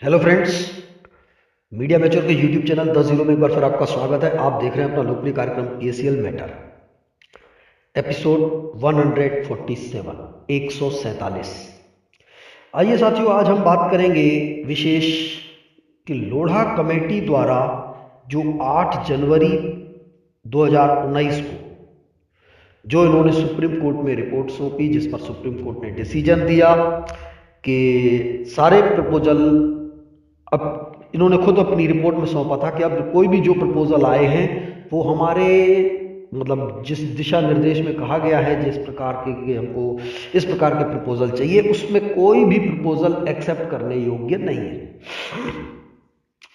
Hello friends, media mature के YouTube channel 10 में एक बार फिर आपका स्वागत है। आप देख रहे हैं अपना लोकप्रिय कार्यक्रम एसीएल मैटर, एपिसोड 147 147। आइए साथियों, आज हम बात करेंगे विशेष कि लोढ़ा कमेटी द्वारा जो 8 जनवरी 2019 को जो इन्होंने सुप्रीम कोर्ट में रिपोर्ट सौंपी, जिस पर सुप्रीम कोर्ट ने डिसीजन दिया कि सारे प्रपोजल, अब इन्होंने खुद अपनी रिपोर्ट में सौंपा था कि अब कोई भी जो प्रपोजल आए हैं वो हमारे मतलब जिस दिशा निर्देश में कहा गया है, जिस प्रकार के कि हमको इस प्रकार के प्रपोजल चाहिए, उसमें कोई भी प्रपोजल एक्सेप्ट करने योग्य नहीं है।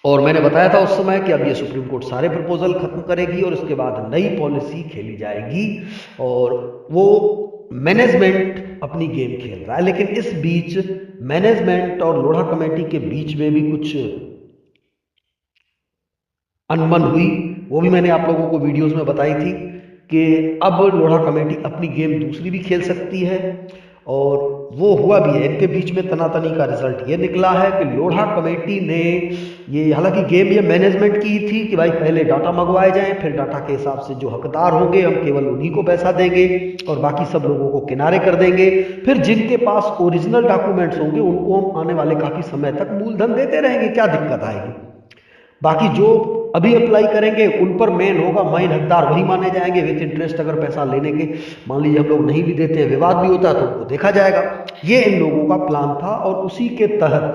और मैंने बताया था उस समय कि अब ये सुप्रीम कोर्ट सारे प्रपोजल खत्म करेगी और उसके बाद नई पॉलिसी खेली जाएगी और वो मैनेजमेंट अपनी गेम खेल रहा है। लेकिन इस बीच मैनेजमेंट और लोढ़ा कमेटी के बीच में भी कुछ अनबन हुई, वो भी मैंने आप लोगों को वीडियोस में बताई थी कि अब लोढ़ा कमेटी अपनी गेम दूसरी भी खेल सकती है और वो हुआ भी है। इनके बीच में तनातनी का रिजल्ट ये निकला है कि लोढ़ा कमेटी ने ये, हालांकि गेम ये मैनेजमेंट की थी कि भाई पहले डाटा मंगवाए जाएं, फिर डाटा के हिसाब से जो हकदार होंगे हम केवल उन्हीं को पैसा देंगे और बाकी सब लोगों को किनारे कर देंगे। फिर जिनके पास ओरिजिनल डॉक्यूमेंट्स होंगे उनको हम आने वाले काफी समय तक मूलधन देते रहेंगे, क्या दिक्कत आएगी। बाकी जो अभी अप्लाई करेंगे उन पर मेन होगा, मेन हकदार वही माने जाएंगे विथ इंटरेस्ट। अगर पैसा लेने के मान लीजिए हम लोग नहीं भी देते हैं, विवाद भी होता है, तो उनको देखा जाएगा। ये इन लोगों का प्लान था और उसी के तहत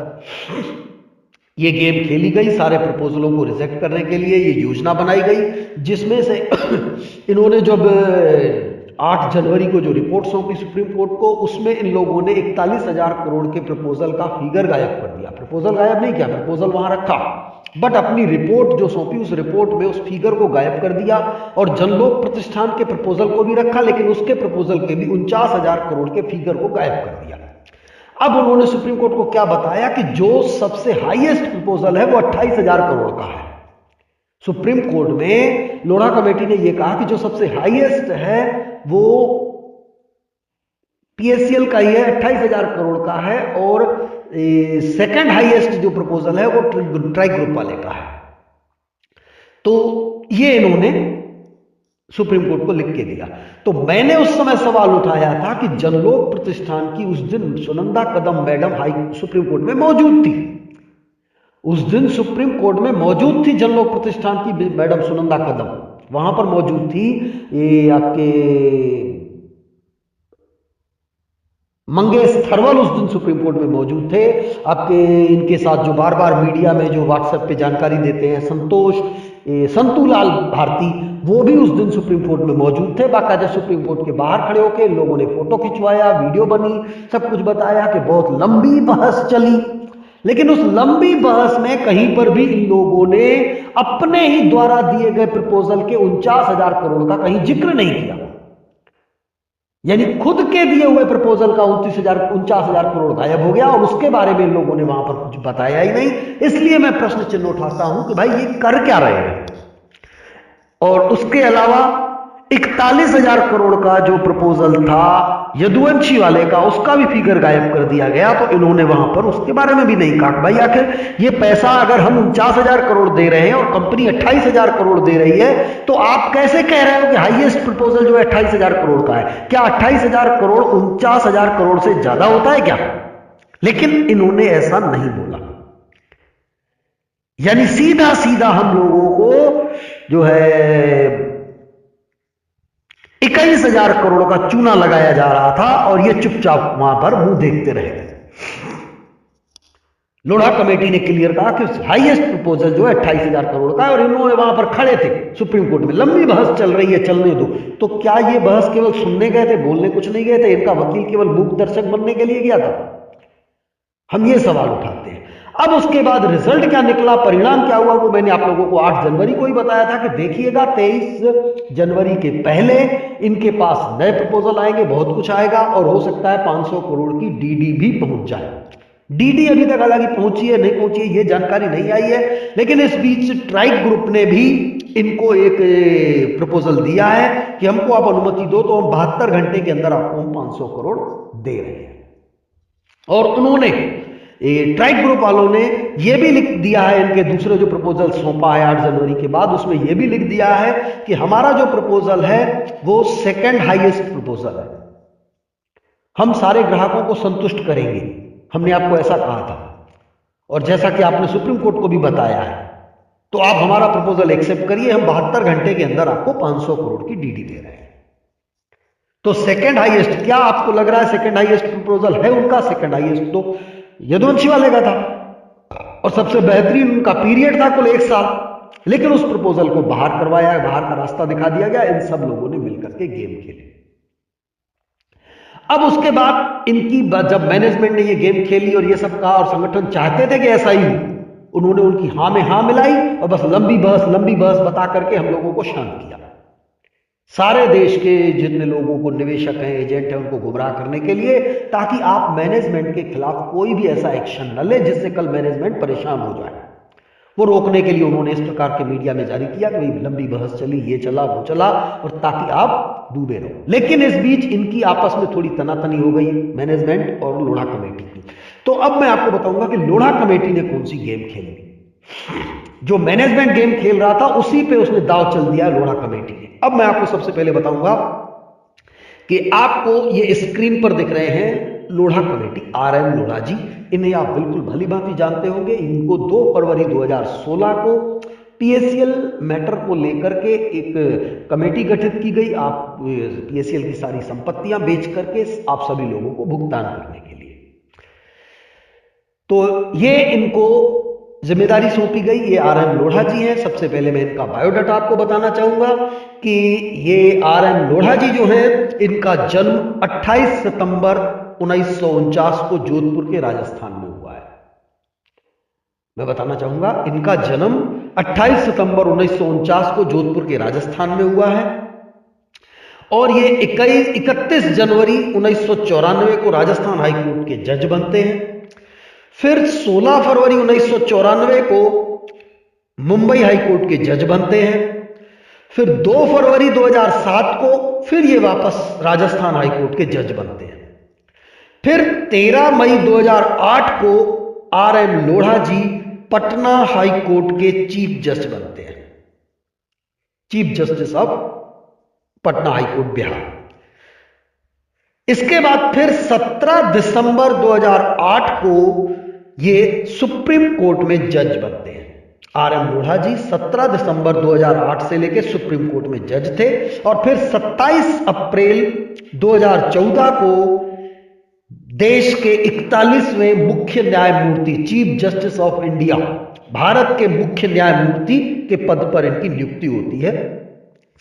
ये गेम खेली गई। सारे प्रपोजलों को रिजेक्ट करने के लिए ये योजना बनाई गई, जिसमें से इन्होंने जब 8 जनवरी को जो रिपोर्ट सौंपी सुप्रीम कोर्ट को, उसमें इन लोगों ने 41,000 करोड़ के प्रपोजल का फिगर गायब कर दिया। प्रपोजल गायब नहीं किया, प्रपोजल वहां रखा, बट अपनी रिपोर्ट जो सौंपी उस रिपोर्ट में उस फिगर को गायब कर दिया और जनलोक प्रतिष्ठान के प्रपोजल को भी रखा, लेकिन उसके प्रपोजल के भी 49,000 करोड़ के फिगर को गायब कर दिया। अब उन्होंने सुप्रीम कोर्ट को क्या बताया कि जो सबसे हाईएस्ट प्रपोजल है वो 28,000 करोड़ का है। सुप्रीम कोर्ट में लोढ़ा कमेटी ने यह कहा कि जो सबसे हाईएस्ट है वो पीएससीएल का ही है, 28,000 करोड़ का है, और सेकंड हाईएस्ट जो प्रपोजल है वो ट्राई ग्रुप वाले का है। तो ये इन्होंने सुप्रीम कोर्ट को लिख के दिया। तो मैंने उस समय सवाल उठाया था कि जनलोक प्रतिष्ठान की उस दिन सुनंदा कदम मैडम सुप्रीम कोर्ट में मौजूद थी। उस दिन सुप्रीम कोर्ट में मौजूद थी जनलोक प्रतिष्ठान की मैडम सुनंदा कदम, वहां पर मौजूद थी। ये आपके मंगेश थरवल उस दिन सुप्रीम कोर्ट में मौजूद थे। आपके इनके साथ जो बार बार मीडिया में जो व्हाट्सएप पे जानकारी देते हैं संतूलाल भारती, वो भी उस दिन सुप्रीम कोर्ट में मौजूद थे। बाकायदा सुप्रीम कोर्ट के बाहर खड़े होकर इन लोगों ने फोटो खिंचवाया, वीडियो बनी, सब कुछ बताया कि बहुत लंबी बहस चली। लेकिन उस लंबी बहस में कहीं पर भी इन लोगों ने अपने ही द्वारा दिए गए प्रपोजल के 49,000 करोड़ का कहीं जिक्र नहीं किया। यानी खुद के दिए हुए प्रपोजल का 49,000 करोड़ गायब हो गया और उसके बारे में इन लोगों ने वहां पर कुछ बताया ही नहीं। इसलिए मैं प्रश्न चिन्ह उठाता हूं कि भाई ये कर क्या रहे हैं। और उसके अलावा 41,000 करोड़ का जो प्रपोजल था यदुवंशी वाले का, उसका भी फिगर गायब कर दिया गया। तो इन्होंने वहां पर उसके बारे में भी नहीं कहा। भाई आखिर ये पैसा अगर हम 49,000 करोड़ दे रहे हैं और कंपनी 28,000 करोड़ दे रही है, तो आप कैसे कह रहे हो कि हाईएस्ट प्रपोजल जो है 28,000 करोड़ का है? क्या 28,000 करोड़ 49,000 करोड़ से ज्यादा होता है क्या? लेकिन इन्होंने ऐसा नहीं बोला। यानी सीधा सीधा हम लोगों को जो है 21,000 करोड़ का चूना लगाया जा रहा था और ये चुपचाप वहां पर मुंह देखते रहे। लोढ़ा कमेटी ने क्लियर कहा कि हाईएस्ट प्रपोजल जो है 28,000 करोड़ का है और इन्होंने वहां पर खड़े थे सुप्रीम कोर्ट में। लंबी बहस चल रही है, चलने दो। तो क्या ये बहस केवल सुनने गए थे, बोलने कुछ नहीं गए थे? इनका वकील केवल मूक दर्शक बनने के लिए गया था? हम ये सवाल उठाते हैं। अब उसके बाद रिजल्ट क्या निकला, परिणाम क्या हुआ, वो मैंने आप लोगों को 8 जनवरी को ही बताया था कि देखिएगा 23 जनवरी के पहले इनके पास नए प्रपोजल आएंगे, बहुत कुछ आएगा और हो सकता है 500 करोड़ की डीडी भी पहुंच जाए। डीडी अभी तक हालांकि पहुंची है नहीं पहुंची है ये जानकारी नहीं आई है, लेकिन इस बीच ट्राइक ग्रुप ने भी इनको एक प्रपोजल दिया है कि हमको आप अनुमति दो तो हम 72 घंटे के अंदर आपको हम 500 करोड़ दे रहे हैं। और उन्होंने ट्राइब ग्रुप वालों ने ये भी लिख दिया है, इनके दूसरे जो प्रपोजल सौंपा है 8 जनवरी के बाद, उसमें ये भी लिख दिया है कि हमारा जो प्रपोजल है वो सेकंड हाईएस्ट प्रपोजल है, हम सारे ग्राहकों को संतुष्ट करेंगे, हमने आपको ऐसा कहा था। और जैसा कि आपने सुप्रीम कोर्ट को भी बताया है, तो आप हमारा प्रपोजल एक्सेप्ट करिए, हम 72 घंटे के अंदर आपको 500 करोड़ की डीडी दे रहे हैं। तो सेकंड हाईएस्ट, क्या आपको लग रहा है सेकंड हाईएस्ट प्रपोजल है उनका? सेकंड हाईएस्ट तो यदुवंशी वाले का था, और सबसे बेहतरीन उनका पीरियड था कुल 1 साल, लेकिन उस प्रपोजल को बाहर करवाया, बाहर का रास्ता दिखा दिया गया, इन सब लोगों ने मिलकर के गेम खेले। अब उसके बाद इनकी जब मैनेजमेंट ने ये गेम खेली और ये सब कहा, और संगठन चाहते थे कि ऐसा ही हो, उन्होंने उनकी हां में हां मिलाई और बस लंबी बहस बता करके हम लोगों को शांत किया। सारे देश के जितने लोगों को निवेशक हैं, एजेंट हैं, उनको गुमराह करने के लिए, ताकि आप मैनेजमेंट के खिलाफ कोई भी ऐसा एक्शन न ले जिससे कल मैनेजमेंट परेशान हो जाए। वो रोकने के लिए उन्होंने इस प्रकार के मीडिया में जारी किया कि लंबी बहस चली, ये चला वो चला, और ताकि आप डूबे रहो। लेकिन इस बीच इनकी आपस में थोड़ी तनातनी हो गई, मैनेजमेंट और लोढ़ा कमेटी की। तो अब मैं आपको बताऊंगा कि लोढ़ा कमेटी ने कौन सी गेम खेली। जो मैनेजमेंट गेम खेल रहा था उसी पे उसने दांव चल दिया लोढ़ा कमेटी ने। अब मैं आपको सबसे पहले बताऊंगा कि आपको ये स्क्रीन पर दिख रहे हैं लोढ़ा कमेटी, RM लोढ़ा जी, इन्हें आप बिल्कुल भली भांति जानते होंगे। इनको 2 फरवरी 2016 को PACL मैटर को लेकर के एक कमेटी गठित की गई। आप PACL की सारी संपत्तियां बेच करके आप सभी लोगों को भुगतान करने के लिए, तो ये इनको जिम्मेदारी सौंपी गई। ये RM लोढ़ा जी हैं। सबसे पहले मैं इनका बायोडाटा आपको बताना चाहूंगा कि ये RM लोढ़ा जी जो हैं, इनका जन्म 28 सितंबर 1949 को जोधपुर के राजस्थान में हुआ है। मैं बताना चाहूंगा, इनका जन्म 28 सितंबर 1949 को जोधपुर के राजस्थान में हुआ है, और ये 31 जनवरी 1994 को राजस्थान हाईकोर्ट के जज बनते हैं। फिर 16 फरवरी 1994 को मुंबई हाईकोर्ट के जज बनते हैं। फिर 2 फरवरी 2007 को फिर ये वापस राजस्थान हाईकोर्ट के जज बनते हैं। फिर 13 मई 2008 को RM लोढ़ा जी पटना हाईकोर्ट के चीफ जस्टिस बनते हैं, chief justice of Patna high court Bihar. इसके बाद फिर 17 दिसंबर 2008 को ये सुप्रीम कोर्ट में जज बनते हैं। RM लोढ़ा जी 17 दिसंबर 2008 से लेकर सुप्रीम कोर्ट में जज थे, और फिर 27 अप्रैल 2014 को देश के 41वें मुख्य न्यायमूर्ति, chief justice of India, Bharat के मुख्य न्यायमूर्ति के पद पर इनकी नियुक्ति होती है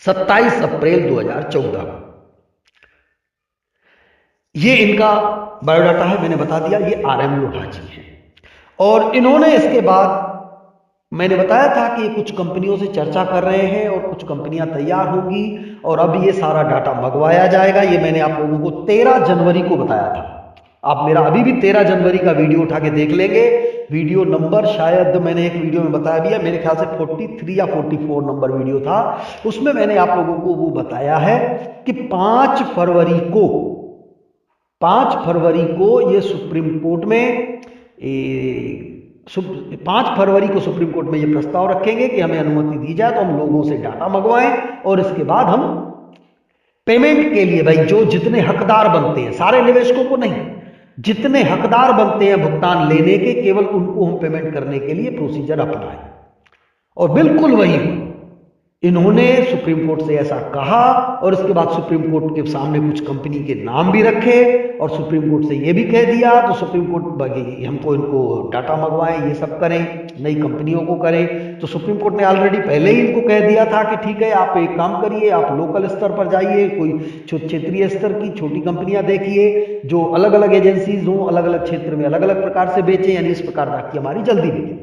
27 अप्रैल 2014। ये इनका बायोडाटा है, मैंने बता दिया। ये RM लोढ़ा जी हैं, और इन्होंने इसके बाद, मैंने बताया था कि कुछ कंपनियों से चर्चा कर रहे हैं और कुछ कंपनियां तैयार होंगी, और अब ये सारा डाटा मंगवाया जाएगा। ये मैंने आप लोगों को 13 जनवरी को बताया था। आप मेरा अभी भी 13 जनवरी का वीडियो उठा के देख लेंगे। वीडियो नंबर शायद मैंने एक वीडियो में बताया भी है, मेरे ख्याल से 43 या 44 नंबर वीडियो था। उसमें मैंने आप लोगों को वो बताया है कि 5 फरवरी को ये सुप्रीम कोर्ट में 5 फरवरी को सुप्रीम कोर्ट में ये प्रस्ताव रखेंगे कि हमें अनुमति दी जाए तो हम लोगों से डाटा मंगवाएं, और इसके बाद हम पेमेंट के लिए, भाई जो जितने हकदार बनते हैं, सारे निवेशकों को नहीं, जितने हकदार बनते हैं भुगतान लेने के, केवल उनको हम पेमेंट करने के लिए प्रोसीजर अपनाएं। और बिल्कुल वही इन्होंने सुप्रीम कोर्ट से ऐसा कहा, और इसके बाद सुप्रीम कोर्ट के सामने कुछ कंपनी के नाम भी रखे, और सुप्रीम कोर्ट से ये भी कह दिया, तो सुप्रीम कोर्ट हमको इनको डाटा मंगवाएं, ये सब करें, नई कंपनियों को करें। तो सुप्रीम कोर्ट ने ऑलरेडी पहले ही इनको कह दिया था कि ठीक है, आप एक काम करिए, आप लोकल स्तर पर जाइए, कोई क्षेत्रीय स्तर की छोटी कंपनियां देखिए जो अलग अलग एजेंसीज हों, अलग अलग क्षेत्र में अलग अलग प्रकार से बेचें, यानी इस प्रकार की हमारी जल्दी बिके।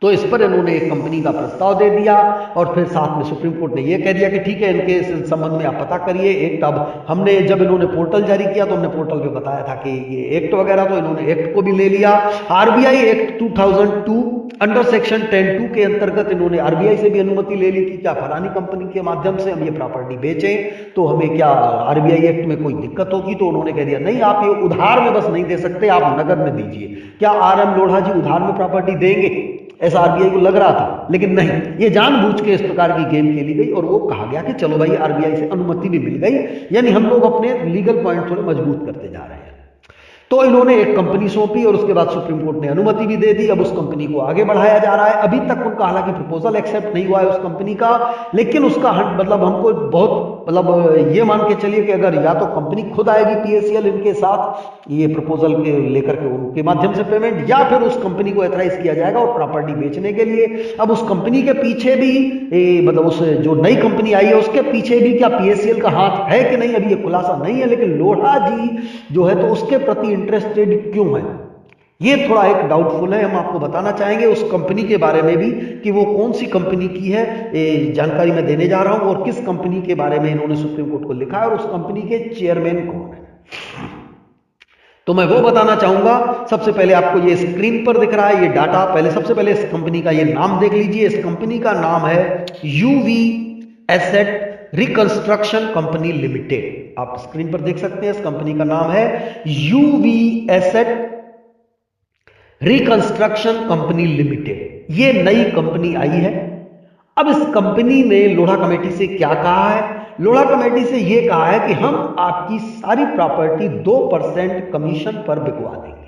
तो इस पर इन्होंने एक कंपनी का प्रस्ताव दे दिया और फिर साथ में सुप्रीम कोर्ट ने यह कह दिया कि ठीक है, इनके इस संबंध में आप पता करिए। एक्ट अब हमने जब इन्होंने पोर्टल जारी किया तो हमने पोर्टल पे बताया था कि ये एक्ट वगैरह, तो इन्होंने एक्ट को भी ले लिया। आरबीआई एक्ट 2002 अंडर सेक्शन 10(2) के अंतर्गत इन्होंने आरबीआई से भी अनुमति ले ली कि क्या फलानी कंपनी के माध्यम से हम ये प्रॉपर्टी बेचें तो हमें क्या आरबीआई एक्ट में कोई दिक्कत होगी। तो उन्होंने कह दिया नहीं, आप ये उधार में बस नहीं दे सकते, आप नगद में दीजिए। क्या आरएम लोढ़ा जी उधार में प्रॉपर्टी देंगे? ऐसा आरबीआई को लग रहा था, लेकिन नहीं, ये जानबूझ के इस प्रकार की गेम खेली गई और वो कहा गया कि चलो भाई आरबीआई से अनुमति भी मिल गई, यानी हम लोग अपने लीगल पॉइंट थोड़े मजबूत करते जा रहे हैं। तो इन्होंने एक कंपनी सौंपी और उसके बाद सुप्रीम कोर्ट ने अनुमति भी दे दी। अब उस कंपनी को आगे बढ़ाया जा रहा है। अभी तक उनका हालांकि प्रपोजल एक्सेप्ट नहीं हुआ है उस कंपनी का, लेकिन उसका मतलब हमको बहुत मतलब ये मान के चलिए कि अगर या तो कंपनी खुद आएगी पीएसीएल इनके साथ ये प्रपोजल के लेकर के उनके माध्यम से पेमेंट, या फिर उस कंपनी को एथराइज किया जाएगा और प्रॉपर्टी बेचने के लिए। अब उस कंपनी के पीछे भी मतलब उस जो नई कंपनी आई है उसके पीछे भी क्या पीएसीएल का हाथ है कि नहीं, अभी ये खुलासा नहीं है। लेकिन लोढ़ा जी जो है तो उसके प्रति इंटरेस्टेड क्यों है, ये थोड़ा एक डाउटफुल है। हम आपको बताना चाहेंगे उस कंपनी के बारे में भी कि वो कौन सी कंपनी की है, जानकारी मैं देने जा रहा हूं, और किस कंपनी के बारे में इन्होंने सुप्रीम कोर्ट को लिखा है और उस कंपनी के चेयरमैन कौन है, तो मैं वो बताना चाहूंगा। सबसे पहले आपको ये स्क्रीन पर दिख रहा है ये डाटा, पहले सबसे पहले इस कंपनी का ये नाम देख लीजिए। इस कंपनी का नाम है UV asset reconstruction company limited. आप स्क्रीन पर देख सकते हैं इस कंपनी का नाम है UV asset reconstruction company limited. ये नई कंपनी आई है। अब इस कंपनी ने लोढ़ा कमेटी से क्या कहा है? लोढ़ा कमेटी से यह कहा है कि हम आपकी सारी प्रॉपर्टी 2% कमीशन पर बिकवा देंगे।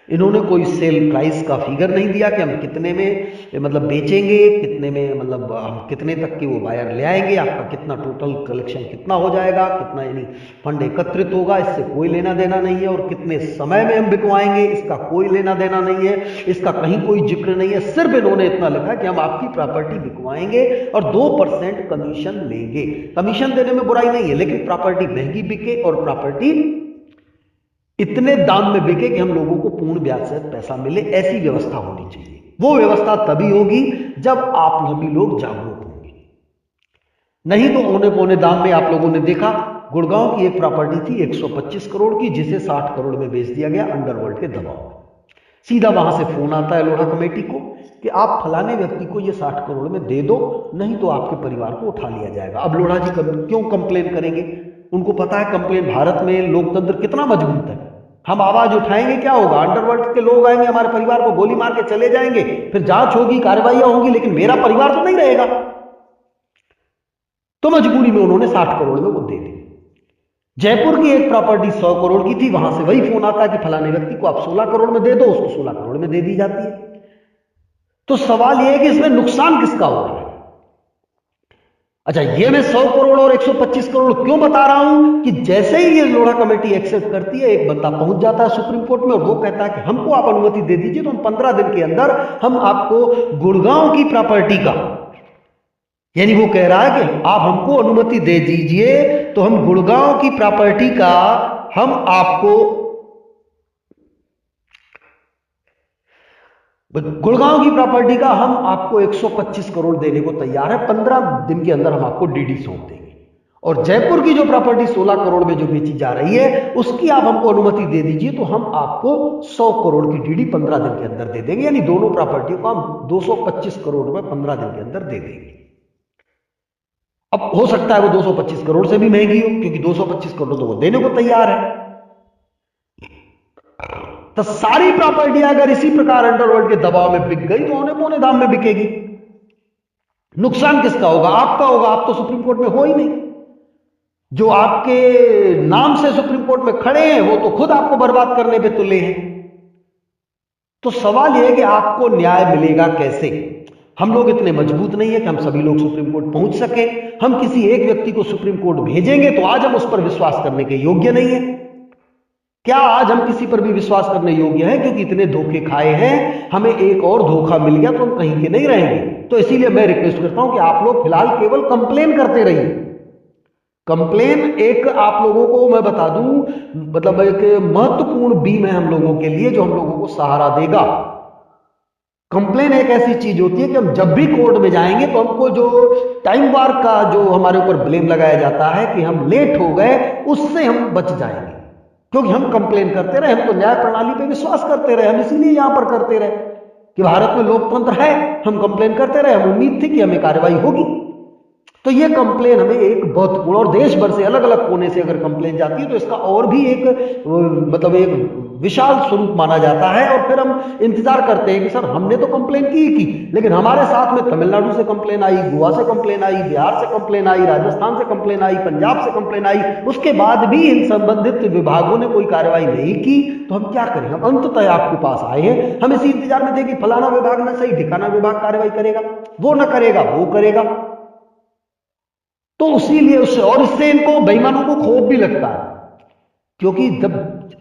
इन्होंने कोई सेल प्राइस का फिगर नहीं दिया कि हम कितने में मतलब बेचेंगे, कितने में मतलब हम कितने तक की वो बायर ले आएंगे, आपका कितना टोटल कलेक्शन कितना हो जाएगा, कितना यानी फंड एकत्रित होगा, इससे कोई लेना देना नहीं है। और कितने समय में हम बिकवाएंगे इसका कोई लेना देना नहीं है, इसका कहीं कोई जिक्र नहीं है। सिर्फ इन्होंने इतना लिखा कि हम आपकी प्रॉपर्टी बिकवाएंगे और 2% कमीशन लेंगे। कमीशन देने में बुराई नहीं है, लेकिन प्रॉपर्टी महंगी बिके और प्रॉपर्टी इतने दाम में बिके कि हम लोगों को पूर्ण ब्याज से पैसा मिले, ऐसी व्यवस्था होनी चाहिए। वो व्यवस्था तभी होगी जब आप सभी लोग जागरूक होंगे। नहीं तो औने पौने दाम में आप लोगों ने देखा गुड़गांव की एक प्रॉपर्टी थी 125 करोड़ की, जिसे 60 करोड़ में बेच दिया गया अंडरवर्ल्ड के दबाव में। सीधा वहां से फोन आता है लोढ़ा कमेटी को कि आप फलाने व्यक्ति को ये 60 करोड़ में दे दो, नहीं तो आपके परिवार को उठा लिया जाएगा। अब लोढ़ा जी क्यों कंप्लेन करेंगे? उनको पता है कंप्लेन, भारत में लोकतंत्र कितना मजबूत है। हम आवाज उठाएंगे क्या होगा? अंडरवर्ल्ड के लोग आएंगे, हमारे परिवार को गोली मार के चले जाएंगे, फिर जांच होगी, कार्रवाइयां होंगी, लेकिन मेरा परिवार तो नहीं रहेगा। तो मजबूरी में उन्होंने 60 करोड़ में वो दे दी। जयपुर की एक प्रॉपर्टी 100 करोड़ की थी, वहां से वही फोन आता है कि फलाने व्यक्ति को आप 16 करोड़ में दे दो, उसको 16 करोड़ में दे दी जाती है। तो सवाल यह है कि इसमें नुकसान किसका हो रहा है? अच्छा, ये मैं 100 करोड़ और 125 करोड़ क्यों बता रहा हूं कि जैसे ही ये लोढ़ा कमेटी एक्सेप्ट करती है, एक बंदा पहुंच जाता है सुप्रीम कोर्ट में और वो कहता है कि हमको आप अनुमति दे दीजिए, तो हम 15 दिन के अंदर हम आपको गुड़गांव की प्रॉपर्टी का, यानी वो कह रहा है कि आप हमको अनुमति दे दीजिए तो हम गुड़गांव की प्रॉपर्टी का हम आपको गुड़गांव की प्रॉपर्टी का हम आपको 125 करोड़ देने को तैयार है, 15 दिन के अंदर हम आपको डीडी सौंप देंगे। और जयपुर की जो प्रॉपर्टी 16 करोड़ में जो बेची जा रही है उसकी आप हमको अनुमति दे दीजिए तो हम आपको 100 करोड़ की डीडी 15 दिन के अंदर दे देंगे। यानी दोनों प्रॉपर्टियों को हम 225 करोड़ रुपए 15 दिन के अंदर दे देंगे। अब हो सकता है वो 225 करोड़ से भी महंगी हो, क्योंकि 225 करोड़ तो वो देने को तैयार है। तो सारी प्रॉपर्टी अगर इसी प्रकार अंडरवर्ल्ड के दबाव में बिक गई तो औने पौने दाम में बिकेगी। नुकसान किसका होगा? आपका होगा। आप तो सुप्रीम कोर्ट में हो ही नहीं। जो आपके नाम से सुप्रीम कोर्ट में खड़े हैं वो तो खुद आपको बर्बाद करने पे तुले हैं। तो सवाल यह है कि आपको न्याय मिलेगा कैसे? हम लोग इतने मजबूत नहीं है कि हम सभी लोग सुप्रीम कोर्ट पहुंच सके। हम किसी एक व्यक्ति को सुप्रीम कोर्ट भेजेंगे तो आज हम उस पर विश्वास करने के योग्य नहीं है। क्या आज हम किसी पर भी विश्वास करने योग्य हैं? क्योंकि इतने धोखे खाए हैं, हमें एक और धोखा मिल गया तो हम कहीं के नहीं रहेंगे। तो इसीलिए मैं रिक्वेस्ट करता हूं कि आप लोग फिलहाल केवल कंप्लेन करते रहिए। कंप्लेन एक आप लोगों को मैं बता दूं मतलब एक महत्वपूर्ण बीम है हम लोगों के लिए, जो हम लोगों को सहारा देगा। कंप्लेन एक ऐसी चीज होती है कि हम जब भी कोर्ट में जाएंगे तो हमको जो टाइम वार का जो हमारे ऊपर ब्लेम लगाया जाता है कि हम लेट हो गए, उससे हम बच जाएंगे, क्योंकि हम कंप्लेन करते रहे। हम तो न्याय प्रणाली पे विश्वास करते रहे, हम इसीलिए यहां पर करते रहे कि भारत में लोकतंत्र है। हम कंप्लेन करते रहे, हम उम्मीद थी कि हमें कार्रवाई होगी। तो ये कंप्लेन हमें एक महत्वपूर्ण, और देश भर से अलग अलग कोने से अगर कंप्लेन जाती है तो इसका और भी एक मतलब एक विशाल स्वरूप माना जाता है। और फिर हम इंतजार करते हैं कि सर हमने तो कंप्लेन की, लेकिन हमारे साथ में तमिलनाडु से कंप्लेन आई, गोवा से कंप्लेन आई, बिहार से कंप्लेन आई, राजस्थान से कंप्लेन आई, पंजाब से कंप्लेन आई, उसके बाद भी इन संबंधित विभागों ने कोई कार्रवाई नहीं की। तो हम क्या करें? हम अंततः आपके पास आए हैं, हम इसी इंतजार में थे कि फलाना विभाग ना सही ठिकाना विभाग कार्रवाई करेगा, वो ना करेगा वो करेगा। तो इसीलिए उससे, और इससे इनको बेईमानों को खौफ भी लगता है, क्योंकि जब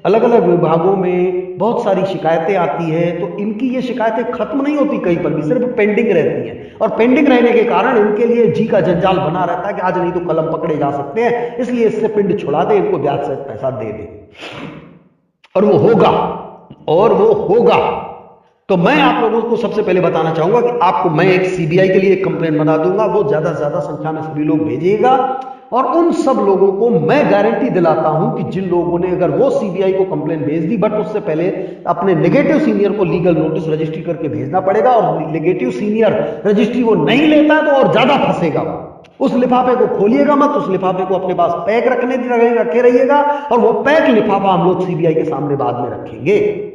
अलग अलग विभागों में बहुत सारी शिकायतें आती है तो इनकी ये शिकायतें खत्म नहीं होती, कहीं पर भी सिर्फ पेंडिंग रहती हैं। और पेंडिंग रहने के कारण इनके लिए जी का जंजाल बना रहता है कि आज नहीं तो कल हम पकड़े जा सकते हैं, इसलिए इससे पिंड छुड़ा दे, इनको ब्याज सहित पैसा दे दे, और वो होगा, और वो होगा। तो मैं आप लोगों को सबसे पहले बताना चाहूंगा कि आपको मैं एक सीबीआई के लिए एक कंप्लेंट बना दूंगा, वो ज्यादा से ज्यादा संख्या में सभी लोग भेजिएगा। और उन सब लोगों को मैं गारंटी दिलाता हूं कि जिन लोगों ने अगर वो सीबीआई को कंप्लेंट भेज दी, बट उससे पहले अपने नेगेटिव सीनियर को लीगल नोटिस रजिस्ट्री करके भेजना पड़ेगा, और नेगेटिव सीनियर रजिस्ट्री वो नहीं लेता है तो और ज्यादा फंसेगा। उस लिफाफे को खोलिएगा मत, उस लिफाफे को अपने पास पैक रखे रहिएगा, और वो पैक लिफाफा हम लोग सीबीआई के सामने बाद में रखेंगे।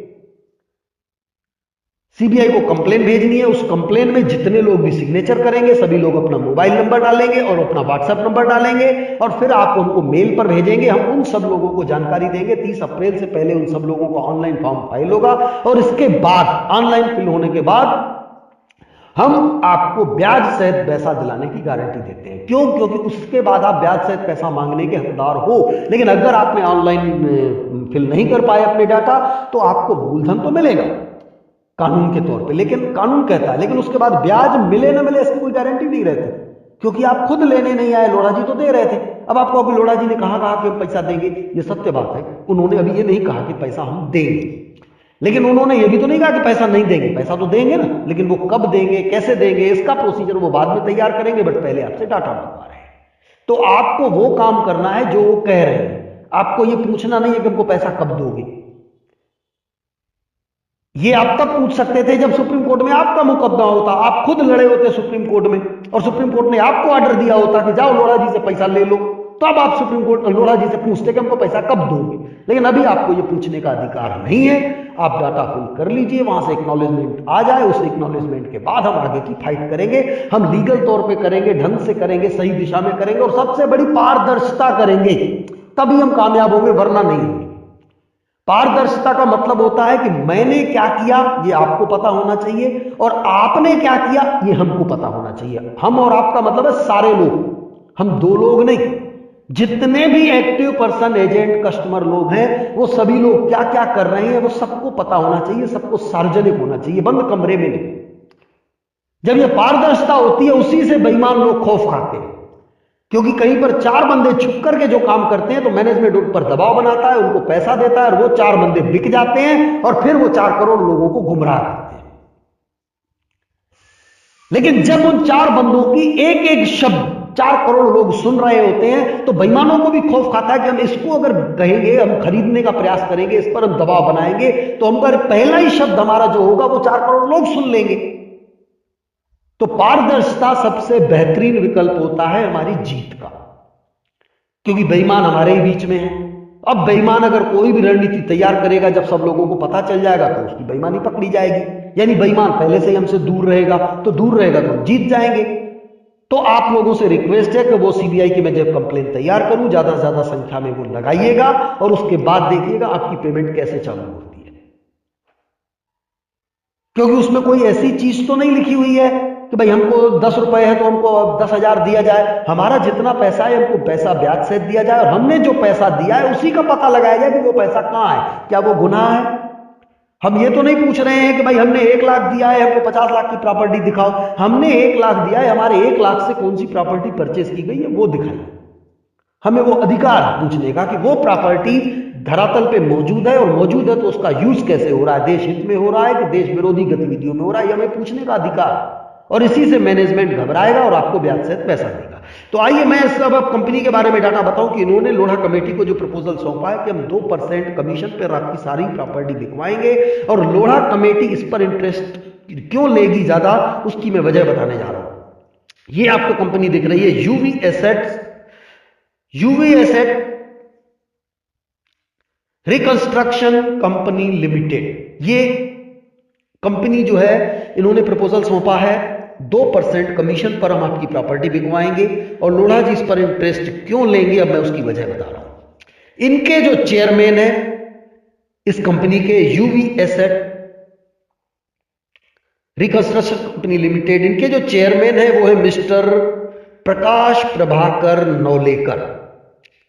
सीबीआई को कंप्लेन भेजनी है, उस कंप्लेन में जितने लोग भी सिग्नेचर करेंगे सभी लोग अपना मोबाइल नंबर डालेंगे और अपना व्हाट्सएप नंबर डालेंगे, और फिर आप हमको मेल पर भेजेंगे। हम उन सब लोगों को जानकारी देंगे। 30 अप्रैल से पहले उन सब लोगों को ऑनलाइन फॉर्म फाइल होगा, और इसके बाद ऑनलाइन फिल होने के बाद हम आपको ब्याज सहित पैसा दिलाने की गारंटी देते हैं। क्यों? क्योंकि उसके बाद आप ब्याज सहित पैसा मांगने के हकदार हो। लेकिन अगर आपने ऑनलाइन फिल नहीं कर पाए अपने डाटा, तो आपको मूलधन तो मिलेगा कानून के तौर पे, लेकिन कानून कहता है, लेकिन उसके बाद ब्याज मिले ना मिले इसकी कोई गारंटी नहीं रहती, क्योंकि आप खुद लेने नहीं आए, लोढ़ा जी तो दे रहे थे। अब आपको अभी लोढ़ा जी ने कहा कि हम पैसा देंगे, ये सत्य बात है, उन्होंने अभी ये नहीं कहा कि पैसा हम देंगे, लेकिन उन्होंने ये भी तो नहीं कहा कि पैसा नहीं देंगे, पैसा तो देंगे ना, लेकिन वो कब देंगे, कैसे देंगे, इसका प्रोसीजर वो बाद में तैयार करेंगे, बट पहले आपसे डाटा मंगवा रहे हैं। तो आपको वो काम करना है जो वो कह रहे हैं। आपको ये पूछना नहीं है कि हमको पैसा कब दोगे। ये आप तब पूछ सकते थे जब सुप्रीम कोर्ट में आपका मुकदमा होता, आप खुद लड़े होते सुप्रीम कोर्ट में, और सुप्रीम कोर्ट ने आपको ऑर्डर दिया होता कि जाओ लोढ़ा जी से पैसा ले लो, तो अब आप सुप्रीम कोर्ट लोढ़ा जी से पूछते कि हमको पैसा कब दोगे। लेकिन अभी आपको ये पूछने का अधिकार नहीं है। आप डाटा फिल कर लीजिए, वहां से एक्नॉलेजमेंट आ जाए, उस एक्नॉलेजमेंट के बाद हम आगे की फाइट करेंगे। हम लीगल तौर पे करेंगे, ढंग से करेंगे, सही दिशा में करेंगे, और सबसे बड़ी पारदर्शिता करेंगे, तभी हम कामयाब होंगे, वरना नहीं होंगे। पारदर्शिता का मतलब होता है कि मैंने क्या किया ये आपको पता होना चाहिए, और आपने क्या किया ये हमको पता होना चाहिए। हम और आपका मतलब है सारे लोग, हम दो लोग नहीं, जितने भी एक्टिव पर्सन, एजेंट, कस्टमर लोग हैं, वो सभी लोग क्या क्या कर रहे हैं वो सबको पता होना चाहिए, सबको सार्वजनिक होना चाहिए, बंद कमरे में नहीं। जब ये पारदर्शिता होती है, उसी से बेईमान लोग खौफ खाते हैं, क्योंकि कहीं पर 4 बंदे छुप करके जो काम करते हैं तो मैनेजमेंट उन पर दबाव बनाता है, उनको पैसा देता है, और वो 4 बंदे बिक जाते हैं, और फिर वो 4 करोड़ लोगों को गुमराह करते हैं। लेकिन जब उन 4 बंदों की एक एक शब्द 4 करोड़ लोग सुन रहे होते हैं, तो बेईमानों को भी खौफ खाता है कि हम इसको अगर कहेंगे, हम खरीदने का प्रयास करेंगे, इस पर हम दबाव बनाएंगे, तो हम पर पहला ही शब्द हमारा जो होगा वो 4 करोड़ लोग सुन लेंगे। तो पारदर्शिता सबसे बेहतरीन विकल्प होता है हमारी जीत का, क्योंकि बेईमान हमारे ही बीच में है। अब बेईमान अगर कोई भी रणनीति तैयार करेगा, जब सब लोगों को पता चल जाएगा तो उसकी बेईमानी पकड़ी जाएगी, यानी बेईमान पहले से ही हमसे दूर रहेगा, तो दूर रहेगा तो हम जीत जाएंगे। तो आप लोगों से रिक्वेस्ट है कि वो सीबीआई की मैं जब कंप्लेन तैयार करूं, ज्यादा से ज्यादा संख्या में वो लगाइएगा, और उसके बाद देखिएगा आपकी पेमेंट कैसे चालू होती है, क्योंकि उसमें कोई ऐसी चीज तो नहीं लिखी हुई है कि भाई हमको 10 रुपए है तो हमको 10,000 दिया जाए। हमारा जितना पैसा है हमको पैसा ब्याज सहित दिया जाए, और हमने जो पैसा दिया है उसी का पता लगाया जाए कि वो पैसा कहां है, क्या वो गुनाह है। हम ये तो नहीं पूछ रहे हैं कि भाई हमने 1 लाख दिया है, हमको 50 लाख की प्रॉपर्टी दिखाओ। हमने 1 लाख दिया है, हमारे 1 लाख से कौन सी प्रॉपर्टी परचेस की गई है वो दिखाइए। हमें वो अधिकार पूछने का कि वो प्रॉपर्टी धरातल पे मौजूद है, और मौजूद है तो उसका यूज कैसे हो रहा है, देश हित में हो रहा है कि देश विरोधी गतिविधियों में हो रहा है, ये हमें पूछने का अधिकार, और इसी से मैनेजमेंट घबराएगा और आपको ब्याज सहित पैसा देगा। तो आइए मैं सब अब कंपनी के बारे में डाटा बताऊं कि इन्होंने लोढ़ा कमेटी को जो प्रपोजल सौंपा है कि हम 2% कमीशन पर आपकी सारी प्रॉपर्टी बिकवाएंगे, और लोढ़ा कमेटी इस पर इंटरेस्ट क्यों लेगी ज्यादा, उसकी मैं वजह बताने जा रहा हूं। ये आपको कंपनी दिख रही है UV assets, UV asset reconstruction company limited. ये कंपनी जो है इन्होंने प्रपोजल सौंपा है 2% कमीशन पर हम आपकी प्रॉपर्टी बिकवाएंगे, और लोढ़ा जी इस पर इंटरेस्ट क्यों लेंगे, अब मैं उसकी वजह बता रहा हूं। इनके जो चेयरमैन है इस कंपनी के, UV asset reconstruction company limited, इनके जो चेयरमैन है वो है मिस्टर प्रकाश प्रभाकर नौलेकर।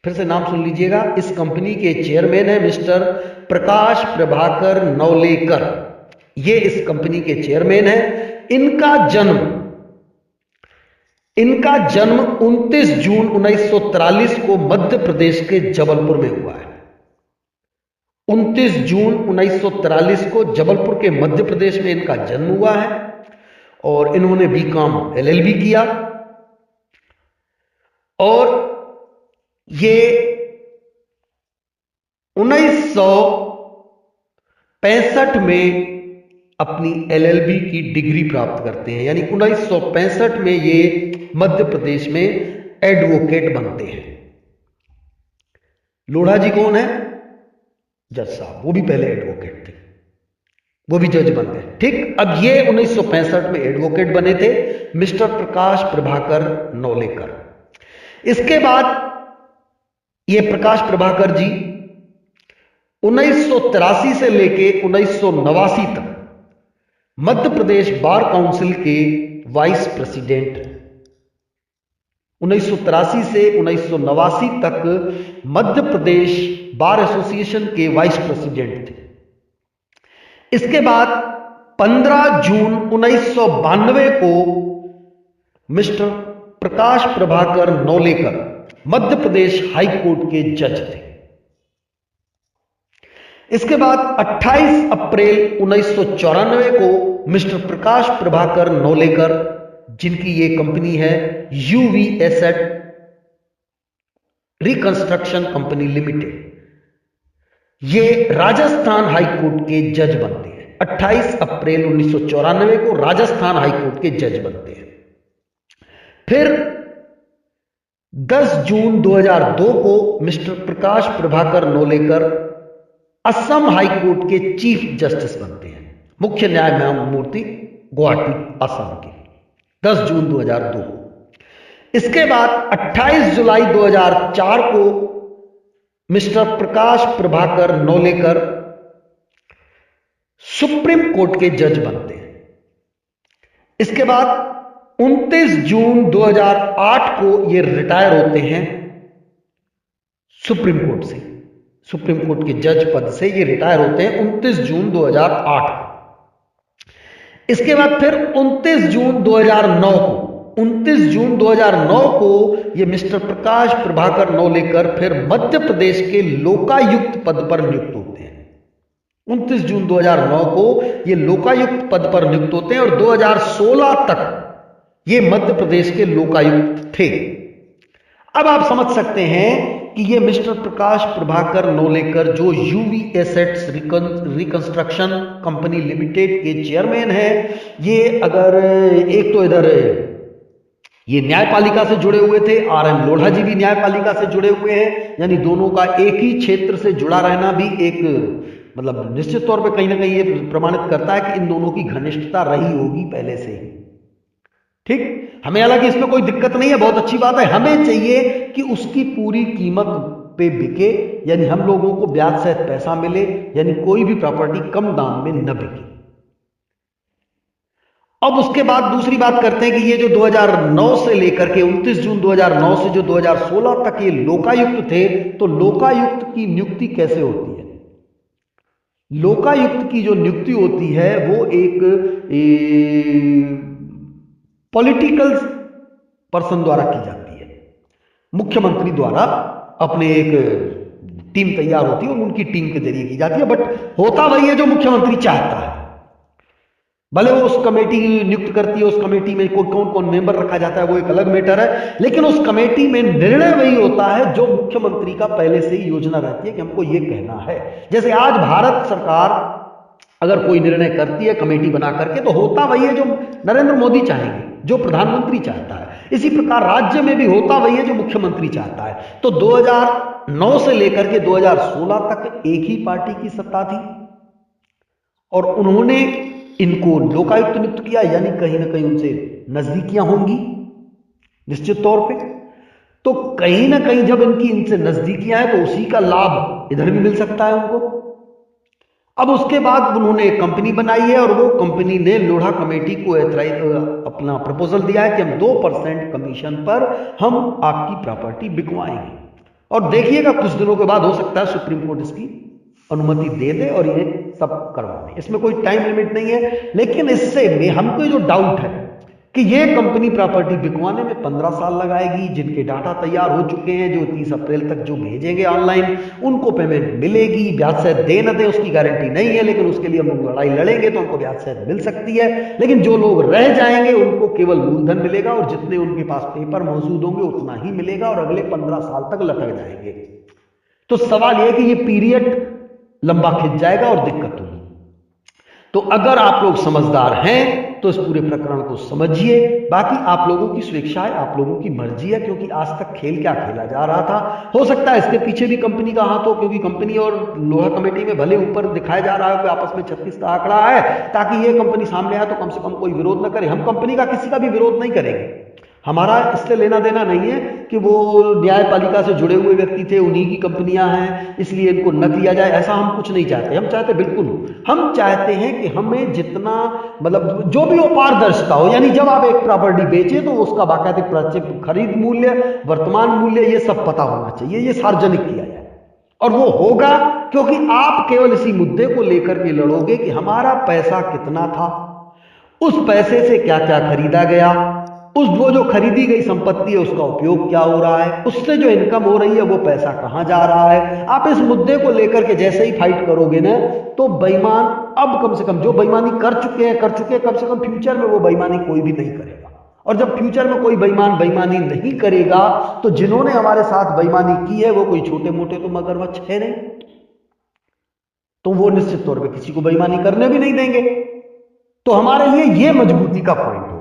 फिर से नाम सुन लीजिएगा, इस कंपनी के चेयरमैन है मिस्टर प्रकाश प्रभाकर नौलेकर, ये इस कंपनी के चेयरमैन है। इनका जन्म 29 जून 1943 को मध्य प्रदेश के जबलपुर में हुआ है। 29 जून 1943 को जबलपुर के मध्य प्रदेश में इनका जन्म हुआ है, और इन्होंने बीकॉम LLB किया, और ये 1965 में अपनी LLB की डिग्री प्राप्त करते हैं, यानी 1965 में ये मध्य प्रदेश में एडवोकेट बनते हैं। लोढ़ा जी कौन है, जज साहब, वो भी पहले एडवोकेट थे, वो भी जज बन गए। ठीक, अब ये 1965 में एडवोकेट बने थे, मिस्टर प्रकाश प्रभाकर नौलेकर। इसके बाद ये प्रकाश प्रभाकर जी 1983 से लेके 1989 तक मध्य प्रदेश बार काउंसिल के वाइस प्रेसिडेंट, 1983 से 1989 तक मध्य प्रदेश बार एसोसिएशन के वाइस प्रेसिडेंट थे। इसके बाद 15 जून 1992 को मिस्टर प्रकाश प्रभाकर नौलेकर मध्य प्रदेश हाई कोर्ट के जज थे। इसके बाद 28 अप्रैल 1994 को मिस्टर प्रकाश प्रभाकर नौलेकर, जिनकी ये कंपनी है UV asset reconstruction company limited, ये राजस्थान हाई कोर्ट के जज बनते हैं। 28 अप्रैल 1994 को राजस्थान हाई कोर्ट के जज बनते हैं। फिर 10 जून 2002 को मिस्टर प्रकाश प्रभाकर नौलेकर असम हाई कोर्ट के चीफ जस्टिस बनते हैं, मुख्य न्यायमूर्ति गुवाहाटी असम के, 10 जून 2002 को। इसके बाद 28 जुलाई 2004 को मिस्टर प्रकाश प्रभाकर नौलेकर सुप्रीम कोर्ट के जज बनते हैं। इसके बाद 29 जून 2008 को ये रिटायर होते हैं सुप्रीम कोर्ट से, सुप्रीम कोर्ट के जज पद से ये रिटायर होते हैं 29 जून 2008 को। इसके बाद फिर 29 जून 2009 को 29 जून 2009 को ये मिस्टर प्रकाश प्रभाकर नौलेकर फिर मध्य प्रदेश के लोकायुक्त पद पर नियुक्त होते हैं। 29 जून 2009 को ये लोकायुक्त पद पर नियुक्त होते हैं, और 2016 तक ये मध्य प्रदेश के लोकायुक्त थे। अब आप समझ सकते हैं कि ये मिस्टर प्रकाश प्रभाकर नौलेकर जो UV assets reconstruction company limited के चेयरमैन हैं, ये अगर एक तो इधर ये न्यायपालिका से जुड़े हुए थे, RM लोढ़ा जी भी न्यायपालिका से जुड़े हुए हैं, यानी दोनों का एक ही क्षेत्र से जुड़ा रहना भी एक मतलब निश्चित तौर पे कहीं ना कहीं ये प्रमाणित करता है कि इन दोनों की घनिष्ठता रही होगी पहले से ही। ठीक, हमें हालांकि इसमें कोई दिक्कत नहीं है, बहुत अच्छी बात है। हमें चाहिए कि उसकी पूरी कीमत पे बिके, यानी हम लोगों को ब्याज सहित पैसा मिले, यानी कोई भी प्रॉपर्टी कम दाम में न बिके। अब उसके बाद दूसरी बात करते हैं कि ये जो 2009 से लेकर के 29 जून 2009 से जो 2016 तक ये लोकायुक्त थे, तो लोकायुक्त की नियुक्ति कैसे होती है? लोकायुक्त की जो नियुक्ति होती है वो एक पॉलिटिकल पर्सन द्वारा की जाती है, मुख्यमंत्री द्वारा अपने एक टीम तैयार होती है और उनकी टीम के जरिए की जाती है। बट होता वही है जो मुख्यमंत्री चाहता है। भले वो उस कमेटी नियुक्त करती है, उस कमेटी में कौन कौन मेंबर रखा जाता है वो एक अलग मैटर है, लेकिन उस कमेटी में निर्णय वही होता है जो मुख्यमंत्री का पहले से ही योजना रहती है कि हमको ये कहना है। जैसे आज भारत सरकार अगर कोई निर्णय करती है कमेटी बना करके, तो होता वही है जो नरेंद्र मोदी चाहेंगे, जो प्रधानमंत्री चाहता है। इसी प्रकार राज्य में भी होता वही है जो मुख्यमंत्री चाहता है। तो 2009 से लेकर के 2016 तक एक ही पार्टी की सत्ता थी और उन्होंने इनको लोकायुक्त नियुक्त किया, यानी कहीं ना कहीं उनसे नजदीकियां होंगी निश्चित तौर पे। तो कहीं ना कहीं जब इनसे नजदीकियां हैं तो उसी का लाभ इधर भी मिल सकता है उनको। अब उसके बाद उन्होंने एक कंपनी बनाई है और वो कंपनी ने लोढ़ा कमेटी को अपना प्रपोजल दिया है कि हम 2% कमीशन पर हम आपकी प्रॉपर्टी बिकवाएंगे। और देखिएगा कुछ दिनों के बाद हो सकता है सुप्रीम कोर्ट इसकी अनुमति दे दे और ये सब करवा दें। इसमें कोई टाइम लिमिट नहीं है, लेकिन इससे में हमको जो डाउट है कि ये कंपनी प्रॉपर्टी बिकवाने में 15 साल लगाएगी। जिनके डाटा तैयार हो चुके हैं, जो 30 अप्रैल तक जो भेजेंगे ऑनलाइन, उनको पेमेंट मिलेगी। ब्याज सहित दे न दे उसकी गारंटी नहीं है, लेकिन उसके लिए हम लोग लड़ाई लड़ेंगे तो हमको ब्याज सहित मिल सकती है। लेकिन जो लोग रह जाएंगे उनको केवल मूलधन मिलेगा और जितने उनके पास पेपर मौजूद होंगे उतना ही मिलेगा और अगले 15 साल तक लटक जाएंगे। तो सवाल यह कि ये पीरियड लंबा खिंच जाएगा और दिक्कत होगी। तो अगर आप लोग समझदार हैं तो इस पूरे प्रकरण को समझिए। बाकी आप लोगों की स्वेच्छा है, आप लोगों की मर्जी है, क्योंकि आज तक खेल क्या खेला जा रहा था। हो सकता है इसके पीछे भी कंपनी का हाथ हो, क्योंकि कंपनी और लोहा कमेटी में भले ऊपर दिखाया जा रहा है कि आपस में 36 का आंकड़ा है, ताकि ये कंपनी सामने आए तो कम से कम कोई विरोध न करे। हम कंपनी का किसी का भी विरोध नहीं करेंगे, हमारा इससे लेना देना नहीं है कि वो न्यायपालिका से जुड़े हुए व्यक्ति थे, उन्हीं की कंपनियां हैं इसलिए इनको न किया जाए, ऐसा हम कुछ नहीं चाहते। हम चाहते बिल्कुल, हम चाहते हैं कि हमें जितना मतलब जो भी वो पारदर्शिता हो, यानी जब आप एक प्रॉपर्टी बेचे तो उसका बाकायदा खरीद मूल्य, वर्तमान मूल्य, ये सब पता होना चाहिए, ये सार्वजनिक किया जाए। और वो होगा क्योंकि आप केवल इसी मुद्दे को लेकर के लड़ोगे कि हमारा पैसा कितना था, उस पैसे से क्या क्या खरीदा गया, वो जो खरीदी गई संपत्ति है उसका उपयोग क्या हो रहा है, उससे जो इनकम हो रही है वो पैसा कहां जा रहा है। आप इस मुद्दे को लेकर के जैसे ही फाइट करोगे ना, तो बेईमान अब कम से कम जो बेईमानी कर चुके हैं कम से कम फ्यूचर में वो बेईमानी कोई भी नहीं करेगा। और जब फ्यूचर में कोई बेईमान बेईमानी नहीं करेगा तो जिन्होंने हमारे साथ बेईमानी की है वो कोई छोटे मोटे तो मगरमच्छ है नहीं, तो वो निश्चित तौर पर किसी को बेईमानी करने भी नहीं देंगे। तो हमारे लिए ये मजबूती का पॉइंट होगा।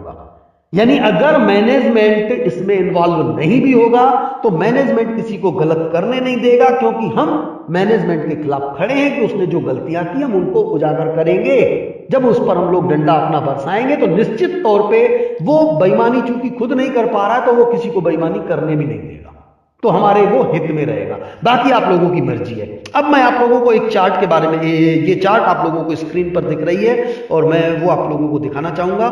यानी अगर मैनेजमेंट इसमें इन्वॉल्व नहीं भी होगा तो मैनेजमेंट किसी को गलत करने नहीं देगा, क्योंकि हम मैनेजमेंट के खिलाफ खड़े हैं कि उसने जो गलतियां की हम उनको उजागर करेंगे। जब उस पर हम लोग डंडा अपना बरसाएंगे तो निश्चित तौर पे वो बेईमानी चूंकि खुद नहीं कर पा रहा है तो वो किसी को बेईमानी करने भी नहीं देगा, तो हमारे वो हित में रहेगा। बाकी आप लोगों की मर्जी है। अब मैं आप लोगों को एक चार्ट के बारे में, ये चार्ट आप लोगों को स्क्रीन पर दिख रही है और मैं वो आप लोगों को दिखाना चाहूंगा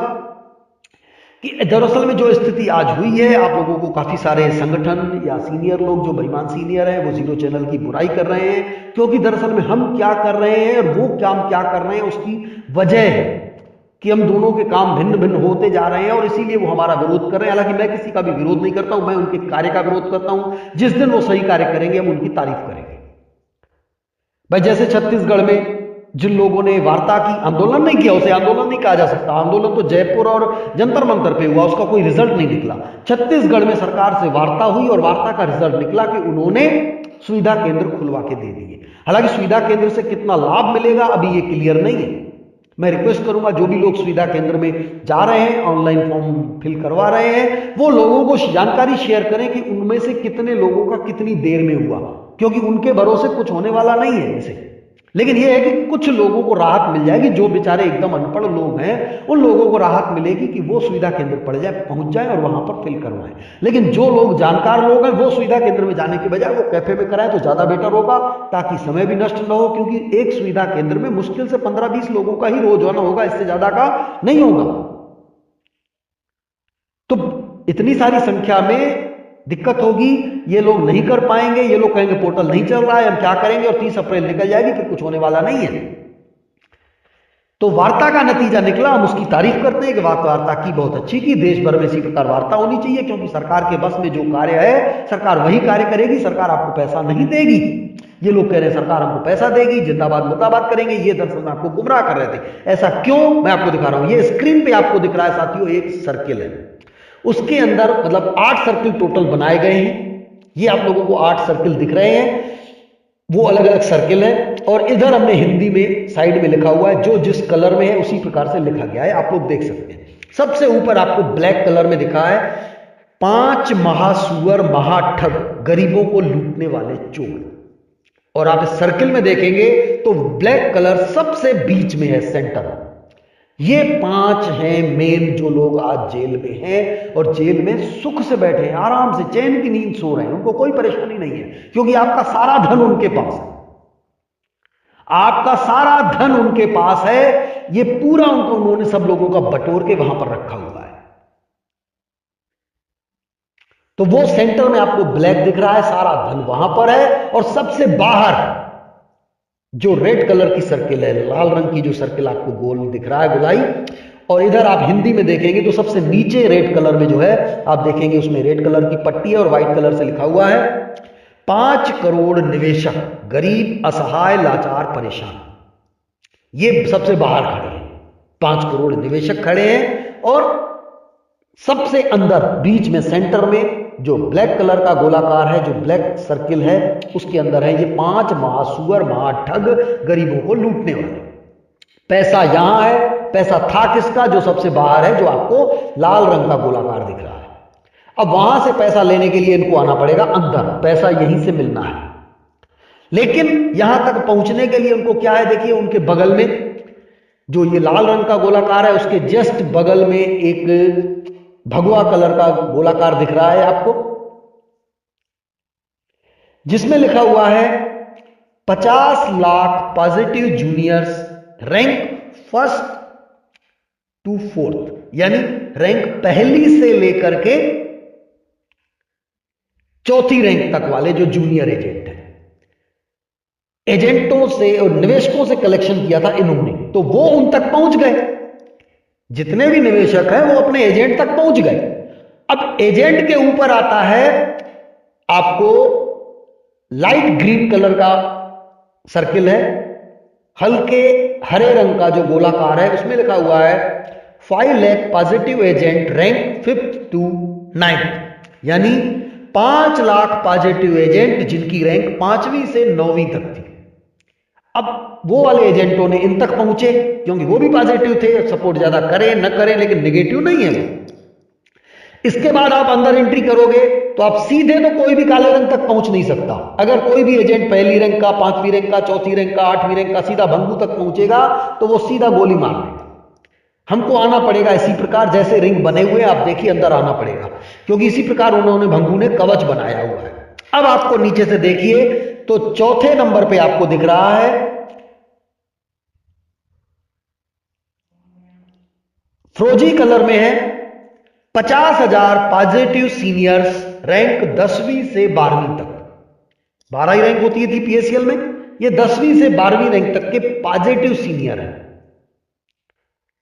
कि दरअसल में जो स्थिति आज हुई है, आप लोगों को काफी सारे संगठन या सीनियर लोग जो बेईमान सीनियर हैं वो जीरो चैनल की बुराई कर रहे हैं, क्योंकि दरअसल में हम क्या कर रहे हैं और वो काम क्या कर रहे हैं उसकी वजह है कि हम दोनों के काम भिन्न भिन्न होते जा रहे हैं और इसीलिए वो हमारा विरोध कर रहे हैं। हालांकि मैं किसी का भी विरोध नहीं करता हूं, मैं उनके कार्य का विरोध करता हूं। जिस दिन वो सही कार्य करेंगे हम उनकी तारीफ करेंगे। भाई जैसे छत्तीसगढ़ में जिन लोगों ने वार्ता की, आंदोलन नहीं किया, उसे आंदोलन नहीं कहा जा सकता, आंदोलन तो जयपुर और जंतर मंतर पे हुआ, उसका कोई रिजल्ट नहीं निकला। छत्तीसगढ़ में सरकार से वार्ता हुई और वार्ता का रिजल्ट निकला कि उन्होंने सुविधा केंद्र खुलवा के दे दिए। हालांकि सुविधा केंद्र से कितना लाभ मिलेगा अभी ये क्लियर नहीं है। मैं रिक्वेस्ट करूंगा जो भी लोग सुविधा केंद्र में जा रहे हैं, ऑनलाइन फॉर्म फिल करवा रहे हैं, वो लोगों को जानकारी शेयर करें कि उनमें से कितने लोगों का कितनी देर में हुआ, क्योंकि उनके भरोसे कुछ होने वाला नहीं है इसे। लेकिन यह है कि कुछ लोगों को राहत मिल जाएगी, जो बेचारे एकदम अनपढ़ लोग हैं उन लोगों को राहत मिलेगी कि वो सुविधा केंद्र पहुंच जाए और वहां पर फिल करवाएं। लेकिन जो लोग जानकार लोग हैं वो सुविधा केंद्र में जाने के बजाय वो कैफे में कराएं तो ज्यादा बेटर होगा, ताकि समय भी नष्ट न हो, क्योंकि एक सुविधा केंद्र में मुश्किल से 15-20 लोगों का ही रोज आना होगा, इससे ज्यादा का नहीं होगा। तो इतनी सारी संख्या में दिक्कत होगी, ये लोग नहीं कर पाएंगे, ये लोग कहेंगे पोर्टल नहीं चल रहा है, हम क्या करेंगे, और 30 अप्रैल निकल जाएगी, फिर कुछ होने वाला नहीं है। तो वार्ता का नतीजा निकला, हम उसकी तारीफ करते हैं कि वार्ता की बहुत अच्छी की, देश भर में इसी प्रकार वार्ता होनी चाहिए, क्योंकि सरकार के बस में जो कार्य है सरकार वही कार्य करेगी, सरकार आपको पैसा नहीं देगी। ये लोग कह रहे हैं सरकार हमको पैसा देगी, जिंदाबाद मुर्दाबाद करेंगे। ये दरअसल में आपको गुमराह कर रहे थे। ऐसा क्यों, मैं आपको दिखा रहा हूं। ये स्क्रीन पे आपको दिख रहा है साथियों, एक सर्किल है, उसके अंदर मतलब 8 सर्किल टोटल बनाए गए हैं। ये आप लोगों को 8 सर्किल दिख रहे हैं, वो अलग अलग सर्किल है। और इधर हमने हिंदी में साइड में लिखा हुआ है, जो जिस कलर में है उसी प्रकार से लिखा गया है, आप लोग देख सकते हैं। सबसे ऊपर आपको ब्लैक कलर में दिखा है 5 महासुअर महाठग, गरीबों को लूटने वाले चोर। और आप इस सर्किल में देखेंगे तो ब्लैक कलर सबसे बीच में है, सेंटर। ये 5 हैं मेन, जो लोग आज जेल में हैं और जेल में सुख से बैठे हैं, आराम से चैन की नींद सो रहे हैं, उनको कोई परेशानी नहीं है, क्योंकि आपका सारा धन उनके पास है। आपका सारा धन उनके पास है, ये पूरा उन्होंने सब लोगों का बटोर के वहां पर रखा हुआ है। तो वो सेंटर में आपको ब्लैक दिख रहा है, सारा धन वहां पर है। और सबसे बाहर जो रेड कलर की सर्किल है, लाल रंग की जो सर्किल आपको गोल दिख रहा है, गोलाई, और इधर आप हिंदी में देखेंगे तो सबसे नीचे रेड कलर में जो है आप देखेंगे, उसमें रेड कलर की पट्टी है और व्हाइट कलर से लिखा हुआ है 5 करोड़ निवेशक, गरीब, असहाय, लाचार, परेशान। ये सबसे बाहर खड़े हैं, 5 करोड़ निवेशक खड़े हैं। और सबसे अंदर बीच में सेंटर में जो ब्लैक कलर का गोलाकार है, जो ब्लैक सर्किल है, उसके अंदर है ये 5 महासुअर महाठग, गरीबों को लूटने वाले। पैसा यहां है, पैसा था किसका, जो सबसे बाहर है, जो आपको लाल रंग का गोलाकार दिख रहा है। अब वहां से पैसा लेने के लिए इनको आना पड़ेगा अंदर, पैसा यहीं से मिलना है। लेकिन यहां तक पहुंचने के लिए उनको क्या है, देखिए उनके बगल में जो ये लाल रंग का गोलाकार है, उसके जस्ट बगल में एक भगवा कलर का गोलाकार दिख रहा है आपको, जिसमें लिखा हुआ है 50 lakh positive juniors, rank 1st to 4th, यानी रैंक पहली से लेकर के 4थी रैंक तक वाले जो जूनियर एजेंट है। एजेंटों से और निवेशकों से कलेक्शन किया था इन्होंने, तो वो उन तक पहुंच गए। जितने भी निवेशक हैं वो अपने एजेंट तक पहुंच गए। अब एजेंट के ऊपर आता है आपको लाइट ग्रीन कलर का सर्किल है, हल्के हरे रंग का जो गोलाकार है, उसमें लिखा हुआ है 5 lakh positive agent, rank 5th to 9th, यानी 5 लाख पॉजिटिव एजेंट जिनकी रैंक 5वीं से 9वीं तक थी। अब वो वाले एजेंटों ने इन तक पहुंचे, क्योंकि वो भी पॉजिटिव थे, सपोर्ट ज्यादा करें न करें, लेकिन नेगेटिव नहीं है वो। इसके बाद आप अंदर एंट्री करोगे तो आप सीधे तो कोई भी काले रंग तक पहुंच नहीं सकता। अगर कोई भी एजेंट पहली रैंक का, 5वीं रैंक का, 4थी रैंक का, 8वीं रैंक का सीधा भंगू तक पहुंचेगा तो वो सीधा गोली मार देगा। हमको आना पड़ेगा इसी प्रकार, जैसे रिंग बने हुए आप देखिए, अंदर आना पड़ेगा, क्योंकि इसी प्रकार उन्होंने भंगू ने कवच बनाया हुआ है। अब आपको नीचे से देखिए तो 4थे नंबर पे आपको दिख रहा है फ्रोजी कलर में है 50,000 पॉजिटिव सीनियर्स, रैंक 10वीं से 12वीं तक। 12 ही रैंक होती थी पीएससीएल में, ये 10वीं से 12वीं रैंक तक के पॉजिटिव सीनियर हैं,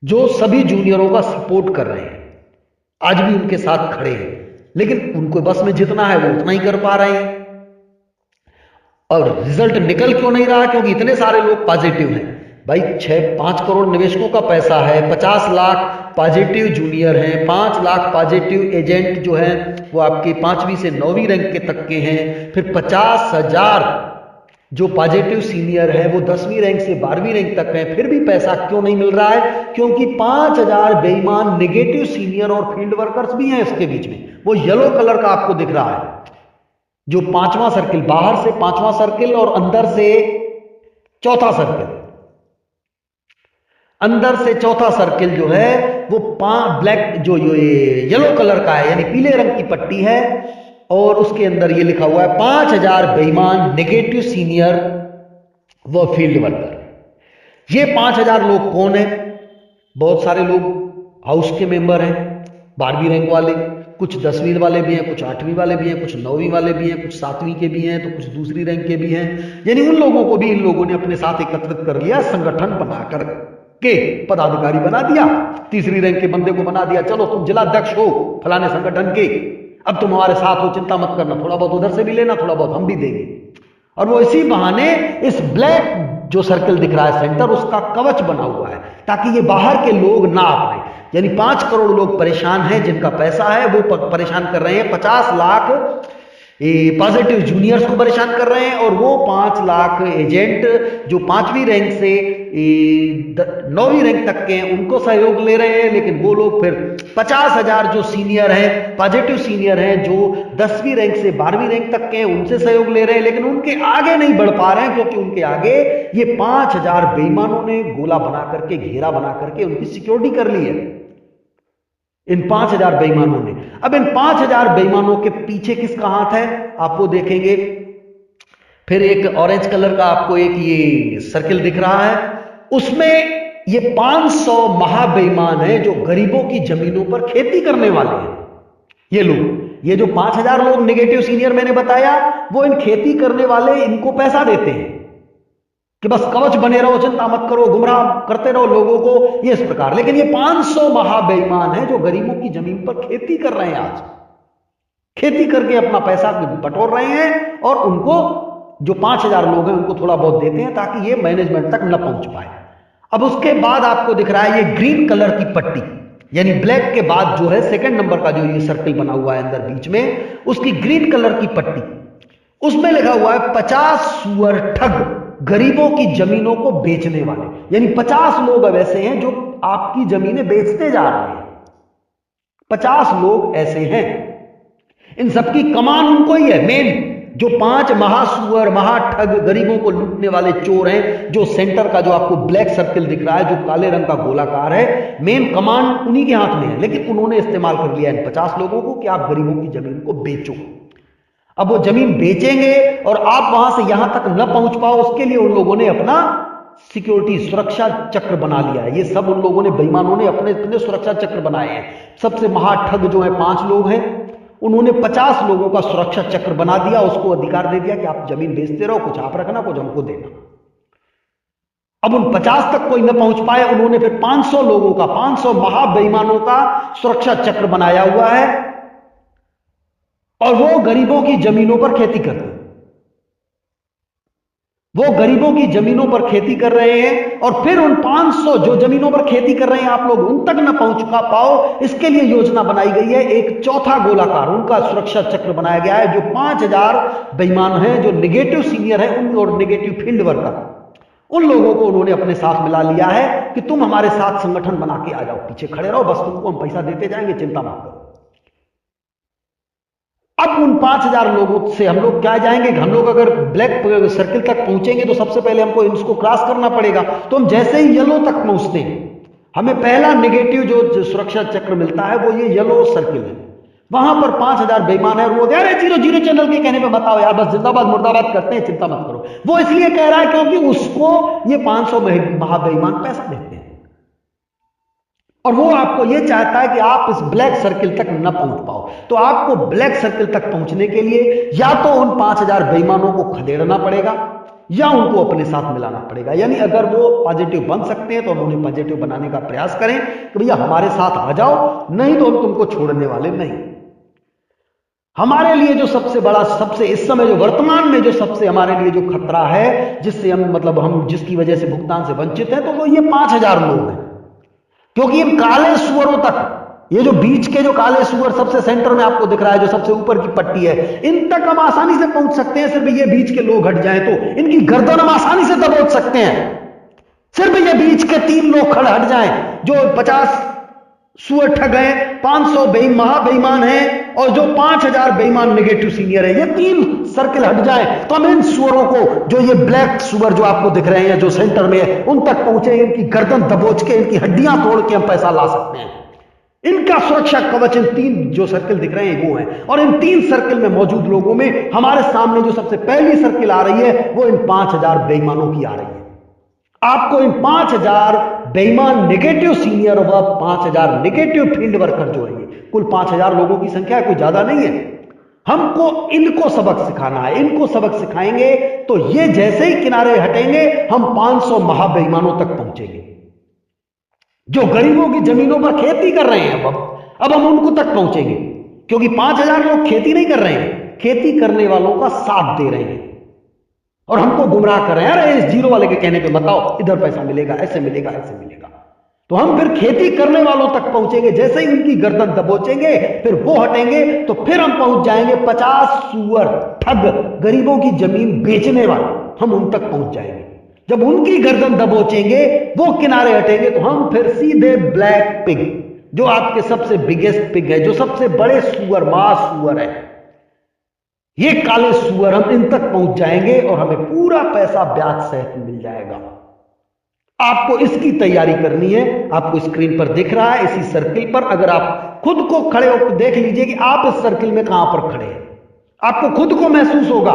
जो सभी जूनियरों का सपोर्ट कर रहे हैं, आज भी उनके साथ खड़े हैं। लेकिन उनको बस में जितना है वो उतना ही कर पा रहे हैं। और रिजल्ट निकल क्यों नहीं रहा, क्योंकि इतने सारे लोग पॉजिटिव हैं भाई। 5 करोड़ निवेशकों का पैसा है, 50 लाख पॉजिटिव जूनियर हैं, 5 लाख पॉजिटिव एजेंट जो हैं वो आपके 5वीं से 9वीं रैंक के तक के हैं, फिर 50,000 जो पॉजिटिव सीनियर है वो 10वीं रैंक से 12वीं रैंक तक हैं, फिर भी पैसा क्यों नहीं मिल रहा है, क्योंकि 5,000 बेईमान नेगेटिव सीनियर और फील्ड वर्कर्स भी हैं इसके बीच में। वो येलो कलर का आपको दिख रहा है, जो 5वां सर्किल, बाहर से 5वां सर्किल और अंदर से 4था सर्किल, अंदर से 4था सर्किल जो है वो ब्लैक जो येलो कलर का है, यानी पीले रंग की पट्टी है, और उसके अंदर ये लिखा हुआ है 5,000 बेईमान नेगेटिव सीनियर व फील्ड वर्कर। ये 5,000 लोग कौन है? बहुत सारे लोग हाउस के मेंबर हैं, 12वीं रैंक वाले, कुछ 10वीं वाले भी हैं, कुछ 8वीं वाले भी हैं, कुछ 9वीं वाले भी हैं, कुछ 7वीं के भी हैं, तो कुछ दूसरी रैंक के भी हैं। यानी उन लोगों को भी इन लोगों ने अपने साथ एकत्रित कर लिया, संगठन बनाकर के पदाधिकारी बना दिया, तीसरी रैंक के बंदे को बना दिया, चलो तुम जिलाध्यक्ष हो फलाने संगठन के, अब तुम हमारे साथ हो, चिंता मत करना, थोड़ा बहुत उधर से भी लेना, थोड़ा बहुत हम भी देंगे। और वो इसी बहाने इस ब्लैक जो सर्कल दिख रहा है सेंटर, उसका कवच बना हुआ है ताकि ये बाहर के लोग ना आ पाए। यानी 5 करोड़ लोग परेशान हैं, जिनका पैसा है वो परेशान कर रहे हैं। 50 लाख पॉजिटिव जूनियर्स को परेशान कर रहे हैं, और वो 5 लाख एजेंट जो 5वीं रैंक से 9वीं रैंक तक के हैं उनको सहयोग ले रहे हैं। लेकिन वो लोग फिर 50,000 जो सीनियर हैं, पॉजिटिव सीनियर हैं, जो 10वीं रैंक से 12वीं रैंक तक के हैं, उनसे सहयोग ले रहे हैं, लेकिन उनके आगे नहीं बढ़ पा रहे हैं, क्योंकि उनके आगे ये 5,000 बेईमानों ने गोला बना करके, घेरा बना करके उनकी सिक्योरिटी कर ली है, इन 5,000 बेईमानों ने। अब इन 5,000 बेईमानों के पीछे किसका हाथ है आप वो देखेंगे। फिर एक ऑरेंज कलर का आपको एक ये सर्किल दिख रहा है, उसमें ये 500 महाबेईमान हैं जो गरीबों की जमीनों पर खेती करने वाले हैं। ये लोग, ये जो 5,000 लोग नेगेटिव सीनियर मैंने बताया, वो इन खेती करने वाले इनको पैसा देते हैं कि बस कवच बने रहो, चिंता मत करो, गुमराह करते रहो लोगों को, ये इस प्रकार। लेकिन ये 500 महाबेईमान हैं जो गरीबों की जमीन पर खेती कर रहे हैं, आज खेती करके अपना पैसा बटोर रहे हैं, और उनको जो 5,000 लोग हैं उनको थोड़ा बहुत देते हैं ताकि ये मैनेजमेंट तक न पहुंच पाए। अब उसके बाद आपको दिख रहा है ये ग्रीन कलर की पट्टी, यानी ब्लैक के बाद जो है सेकंड नंबर का जो ये सर्कल बना हुआ है अंदर बीच में, उसकी ग्रीन कलर की पट्टी, उसमें लिखा हुआ है 50 सुअर ठग गरीबों की जमीनों को बेचने वाले। यानी 50 लोग अब ऐसे हैं जो आपकी जमीनें बेचते जा रहे हैं। 50 लोग ऐसे हैं, इन सबकी कमान उनको ही है। मेन जो 5 महासुअर, महाठग, गरीबों को लूटने वाले चोर हैं, जो सेंटर का जो आपको ब्लैक सर्कल दिख रहा है, जो काले रंग का गोलाकार है, मेन कमान उन्हीं के हाथ में है। लेकिन उन्होंने इस्तेमाल कर लिया इन 50 लोगों को कि आप गरीबों की जमीन को बेचो। अब वो जमीन बेचेंगे और आप वहां से यहां तक न पहुंच पाओ, उसके लिए उन लोगों ने अपना सिक्योरिटी सुरक्षा चक्र बना लिया है। ये सब उन लोगों ने, बेईमानों ने अपने अपने सुरक्षा चक्र बनाए हैं। सबसे महाठग जो है 5 लोग हैं, उन्होंने 50 लोगों का सुरक्षा चक्र बना दिया, उसको अधिकार दे दिया कि आप जमीन बेचते रहो, कुछ आप रखना, कुछ हमको देना। अब उन 50 तक कोई न पहुंच पाए, उन्होंने फिर 500 लोगों का, 500 महाबेईमानों का सुरक्षा चक्र बनाया हुआ है, और वो गरीबों की जमीनों पर खेती करते हैं। वो गरीबों की जमीनों पर खेती कर रहे हैं, और फिर उन 500 जो जमीनों पर खेती कर रहे हैं, आप लोग उन तक न पहुंच पाओ, इसके लिए योजना बनाई गई है। एक चौथा गोलाकार उनका सुरक्षा चक्र बनाया गया है, जो 5,000 बेईमान हैं, जो नेगेटिव सीनियर है उन, और नेगेटिव फील्ड वर्कर, उन लोगों को उन्होंने अपने साथ मिला लिया है कि तुम हमारे साथ संगठन बना के आ जाओ, पीछे खड़े रहो, बस तुमको हम पैसा देते जाएंगे, चिंता मत करो। अब उन 5,000 लोगों से हम लोग क्या जाएंगे, हम लोग अगर ब्लैक सर्किल तक पहुंचेंगे तो सबसे पहले हमको इसको क्रॉस करना पड़ेगा। तो हम जैसे ही येलो तक पहुंचते हैं, हमें पहला नेगेटिव जो सुरक्षा चक्र मिलता है वो ये येलो सर्किल है। वहां पर 5,000 बेईमान है, और वो कह रहे 0-0 चैनल के कहने पे बताओ यार, बस जिंदाबाद मुर्दाबाद करते हैं, चिंता मत करो। वो इसलिए कह रहा है क्योंकि उसको ये 500 महाबेईमान पैसा देते हैं, और वो आपको ये चाहता है कि आप इस ब्लैक सर्किल तक न पहुंच पाओ। तो आपको ब्लैक सर्किल तक पहुंचने के लिए या तो उन 5,000 बेईमानों को खदेड़ना पड़ेगा, या उनको अपने साथ मिलाना पड़ेगा। यानी अगर वो पॉजिटिव बन सकते हैं तो हम उन्हें पॉजिटिव बनाने का प्रयास करें कि भैया हमारे साथ आ जाओ, नहीं तो हम तुमको छोड़ने वाले नहीं। हमारे लिए जो सबसे बड़ा, सबसे इस समय जो वर्तमान में जो सबसे हमारे लिए जो खतरा है, जिससे हम मतलब हम जिसकी वजह से भुगतान से वंचित हैं, तो वो ये 5,000 लोग हैं। क्योंकि इन काले सुअरों तक, ये जो बीच के जो काले सुअर सबसे सेंटर में आपको दिख रहा है, जो सबसे ऊपर की पट्टी है, इन तक हम आसानी से पहुंच सकते हैं। सिर्फ ये बीच के लोग हट जाएं तो इनकी गर्दन हम आसानी से दबोच सकते हैं। सिर्फ ये बीच के 3 लोग खड़ हट जाएं, जो 50 सुअर ठग हैं, 500 महाबेईमान हैं, और जो 5,000 बेईमान नेगेटिव सीनियर है, ये 3 सर्किल हट जाए तो हम इन सुअरों को, जो ये ब्लैक सुअर जो आपको दिख रहे हैं जो सेंटर में है, उन तक पहुंचे, इनकी गर्दन दबोच के, इनकी हड्डियां तोड़ के हम पैसा ला सकते हैं। इनका सुरक्षा कवच इन 3 जो सर्किल दिख रहे हैं वो है, और इन 3 सर्किल में मौजूद लोगों में हमारे सामने जो सबसे पहली सर्किल आ रही है वो इन 5,000 बेईमानों की आ रही है। आपको इन 5,000 बेईमान नेगेटिव सीनियर व 5,000 नेगेटिव फील्ड वर्कर जो है, कुल 5,000 लोगों की संख्या है, कोई ज्यादा नहीं है। हमको इनको सबक सिखाना है। इनको सबक सिखाएंगे तो ये जैसे ही किनारे हटेंगे, हम 500 महाबेईमानों तक पहुंचेंगे जो गरीबों की जमीनों पर खेती कर रहे हैं। अब हम उनको तक पहुंचेंगे, क्योंकि 5,000 लोग खेती नहीं कर रहे हैं, खेती करने वालों का साथ दे रहे हैं। और हमको गुमराह कर रहे हैं, अरे इस जीरो वाले के कहने पे मत आओ, इधर पैसा मिलेगा, ऐसे मिलेगा, ऐसे मिलेगा। तो हम फिर खेती करने वालों तक पहुंचेंगे, जैसे ही उनकी गर्दन दबोचेंगे फिर वो हटेंगे तो फिर हम पहुंच जाएंगे 50 सुअर ठग गरीबों की जमीन बेचने वाले, हम उन तक पहुंच जाएंगे। जब उनकी गर्दन दबोचेंगे, वो किनारे हटेंगे, तो हम फिर सीधे ब्लैक पिग, जो आपके सबसे बिगेस्ट पिग है, जो सबसे बड़े सुअर, मां सुअर है, ये काले सुअर, हम इन तक पहुंच जाएंगे और हमें पूरा पैसा ब्याज सहित मिल जाएगा। आपको इसकी तैयारी करनी है। आपको स्क्रीन पर दिख रहा है इसी सर्किल पर, अगर आप खुद को खड़े होकर देख लीजिए कि आप इस सर्किल में कहां पर खड़े हैं। आपको खुद को महसूस होगा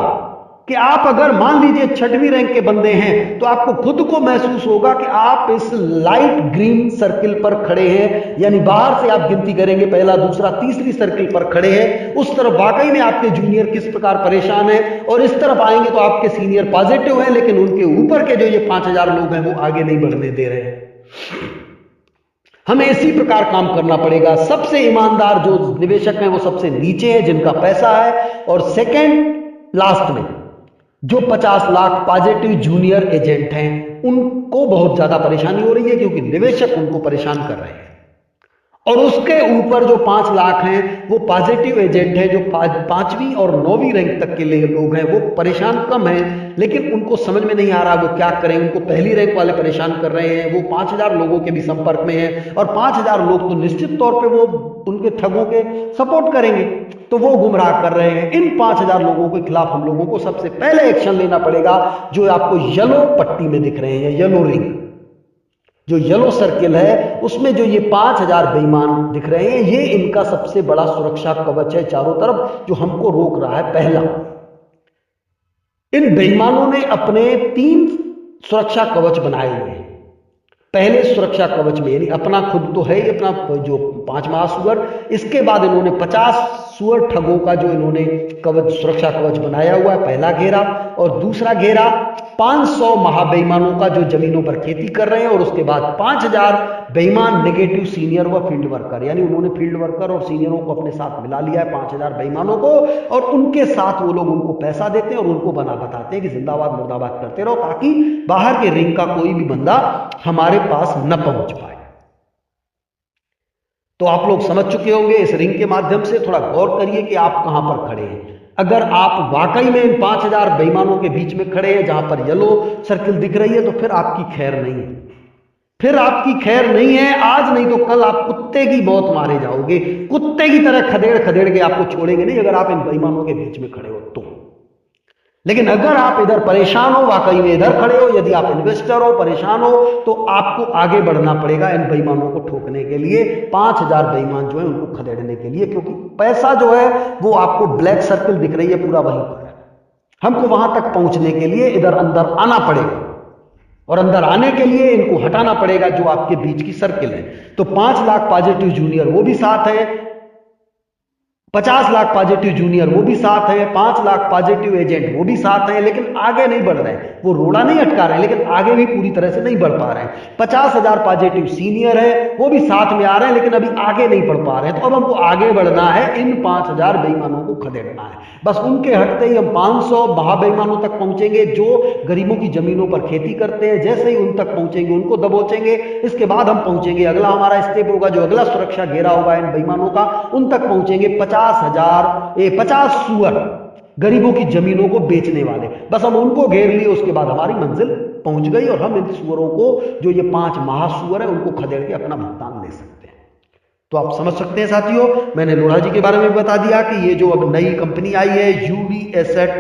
कि आप अगर मान लीजिए 6वीं रैंक के बंदे हैं, तो आपको खुद को महसूस होगा कि आप इस लाइट ग्रीन सर्किल पर खड़े हैं, यानी बाहर से आप गिनती करेंगे पहला, दूसरा, तीसरी सर्किल पर खड़े हैं। उस तरफ वाकई में आपके जूनियर किस प्रकार परेशान है, और इस तरफ आएंगे तो आपके सीनियर पॉजिटिव है, लेकिन उनके ऊपर के जो ये 5000 लोग हैं वो आगे नहीं बढ़ने दे रहे हैं। हमें इसी प्रकार काम करना पड़ेगा। सबसे ईमानदार जो निवेशक हैं वो सबसे नीचे हैं, जिनका पैसा है, और सेकेंड लास्ट में जो 50 लाख पॉजिटिव जूनियर एजेंट हैं, उनको बहुत ज्यादा परेशानी हो रही है, क्योंकि निवेशक उनको परेशान कर रहे हैं। और उसके ऊपर जो 5 लाख हैं वो पॉजिटिव एजेंट हैं, जो 5वीं और 9वीं रैंक तक के लिए लोग हैं, वो परेशान कम हैं, लेकिन उनको समझ में नहीं आ रहा वो क्या करें। उनको पहली रैंक वाले परेशान कर रहे हैं, वो 5000 लोगों के भी संपर्क में हैं, और 5000 लोग तो निश्चित तौर पे वो उनके ठगों के सपोर्ट करेंगे, तो वो गुमराह कर रहे हैं। इन 5000 लोगों के खिलाफ हम लोगों को सबसे पहले एक्शन लेना पड़ेगा। जो आपको येलो पट्टी में दिख रहे हैं, येलो रिंग, जो येलो सर्किल है, उसमें जो ये 5000 बेईमान दिख रहे हैं, ये इनका सबसे बड़ा सुरक्षा कवच है चारों तरफ, जो हमको रोक रहा है। पहला, इन बेईमानों ने अपने 3 सुरक्षा कवच बनाए हुए हैं। पहले सुरक्षा कवच में, यानी अपना खुद तो है ही, अपना जो 5 महासुअर, इसके बाद इन्होंने 50 सुअर ठगों का जो इन्होंने कवच, सुरक्षा कवच बनाया हुआ है, पहला घेरा। और दूसरा घेरा 500 महाबेईमानों का जो जमीनों पर खेती कर रहे हैं, और उसके बाद 5000 बेईमान नेगेटिव सीनियर व फील्ड वर्कर, यानी उन्होंने फील्ड वर्कर और सीनियरों को अपने साथ मिला लिया है, 5000 बेईमानों को, और उनके साथ वो लोग उनको पैसा देते हैं और उनको बताते हैं कि जिंदाबाद मुर्दाबाद करते रहो, ताकि बाहर के रिंग का कोई भी बंदा हमारे पास न पहुंच पाए। तो आप लोग समझ चुके होंगे। इस रिंग के माध्यम से थोड़ा गौर करिए कि आप कहां पर खड़े हैं। अगर आप वाकई में इन 5000 बेईमानों के बीच में खड़े हैं, जहां पर येलो सर्किल दिख रही है, तो फिर आपकी खैर नहीं है, फिर आपकी खैर नहीं है। आज नहीं तो कल आप कुत्ते की मौत मारे जाओगे, कुत्ते की तरह खदेड़ खदेड़ के आपको छोड़ेंगे नहीं, अगर आप इन बेईमानों के बीच में खड़े हो तो। लेकिन अगर आप इधर परेशान हो, वाकई में इधर खड़े हो, यदि आप इन्वेस्टर हो, परेशान हो, तो आपको आगे बढ़ना पड़ेगा इन बेईमानों को ठोकने के लिए, 5000 बेईमान जो है उनको खदेड़ने के लिए, क्योंकि पैसा जो है वो आपको ब्लैक सर्किल दिख रही है पूरा वहीं पर है। हमको वहां तक पहुंचने के लिए इधर अंदर आना पड़ेगा, और अंदर आने के लिए इनको हटाना पड़ेगा जो आपके बीच की सर्किल है। तो 5 लाख पॉजिटिव जूनियर वो भी साथ है, 50 लाख पॉजिटिव जूनियर वो भी साथ है, 5 लाख पॉजिटिव एजेंट वो भी साथ हैं, लेकिन आगे नहीं बढ़ रहे हैं। वो रोड़ा नहीं अटका रहे हैं, लेकिन आगे भी पूरी तरह से नहीं बढ़ पा रहे हैं। 50,000 पॉजिटिव सीनियर है, वो भी साथ में आ रहे हैं, लेकिन अभी आगे नहीं बढ़ पा रहे हैं। तो अब हमको आगे बढ़ना है, इन 5000 बेईमानों को खदेड़ना है। बस उनके हटते ही हम 500 महाबेईमानों तक पहुंचेंगे, जो गरीबों की जमीनों पर खेती करते हैं। जैसे ही उन तक पहुंचेंगे, उनको दबोचेंगे, इसके बाद हम पहुंचेंगे, अगला हमारा स्टेप होगा, जो अगला सुरक्षा घेरा होगा इन बेईमानों का, उन तक पहुंचेंगे 50 सुअर गरीबों की जमीनों को बेचने वाले। बस हम उनको घेर लिए, उसके बाद हमारी मंजिल पहुंच गई, और हम इन सुअरों को, जो ये 5 महासुअर है, उनको खदेड़ के अपना भुगतान ले सकते हैं। तो आप समझ सकते हैं साथियों, मैंने लोढ़ा जी के बारे में बता दिया कि ये जो अब नई कंपनी आई है, UV asset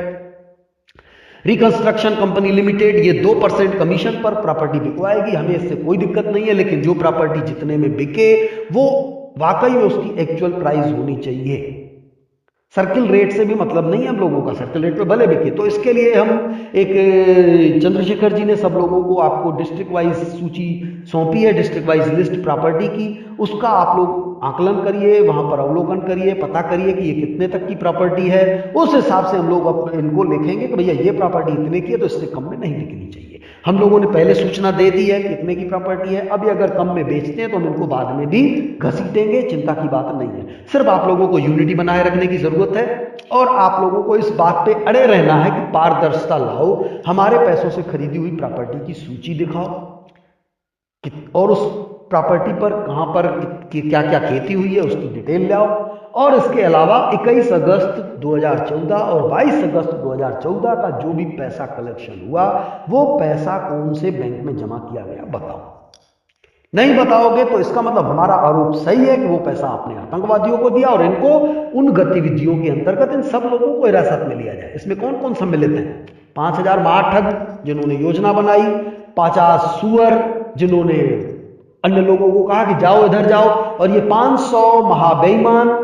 reconstruction company limited, ये 2% कमीशन पर प्रॉपर्टी बिकवाएगी। हमें इससे कोई दिक्कत नहीं है, लेकिन जो प्रॉपर्टी जितने में बिके वो वाकई में उसकी एक्चुअल प्राइस होनी चाहिए। सर्किल रेट से भी मतलब नहीं है हम लोगों का, सर्किल रेट पे भले बिके। तो इसके लिए हम एक चंद्रशेखर जी ने सब लोगों को, आपको डिस्ट्रिक्ट वाइज सूची सौंपी है, डिस्ट्रिक्ट वाइज लिस्ट प्रॉपर्टी की, उसका आप लोग आकलन करिए, वहां पर अवलोकन करिए, पता करिए कि ये कितने तक की प्रॉपर्टी है। उस हिसाब से हम लोग इनको लिखेंगे कि भैया ये प्रॉपर्टी इतने की है, तो इससे कम में नहीं बिकनी चाहिए। हम लोगों ने पहले सूचना दे दी है कितने की प्रॉपर्टी है। अब ये अगर कम में बेचते हैं तो हम इनको बाद में भी घसीटेंगे, चिंता की बात नहीं है। सिर्फ आप लोगों को यूनिटी बनाए रखने की जरूरत है और आप लोगों को इस बात पे अड़े रहना है कि पारदर्शिता लाओ, हमारे पैसों से खरीदी हुई प्रॉपर्टी की सूची दिखाओ और उस प्रॉपर्टी पर कहां पर क्या क्या खेती हुई है उसकी डिटेल लाओ। और इसके अलावा 21 अगस्त 2014 और 22 अगस्त 2014 का जो भी पैसा कलेक्शन हुआ वो पैसा कौन से बैंक में जमा किया गया बताओ। नहीं बताओगे तो इसका मतलब हमारा आरोप सही है कि वो पैसा आपने आतंकवादियों को दिया और इनको उन गतिविधियों के अंतर्गत इन सब लोगों को हिरासत में लिया जाए। इसमें कौन कौन सम्मिलित है? 5000 महाठग जिन्होंने योजना बनाई, 50 सुअर जिन्होंने अन्य लोगों को कहा कि जाओ इधर जाओ, और ये 500 महाबेईमान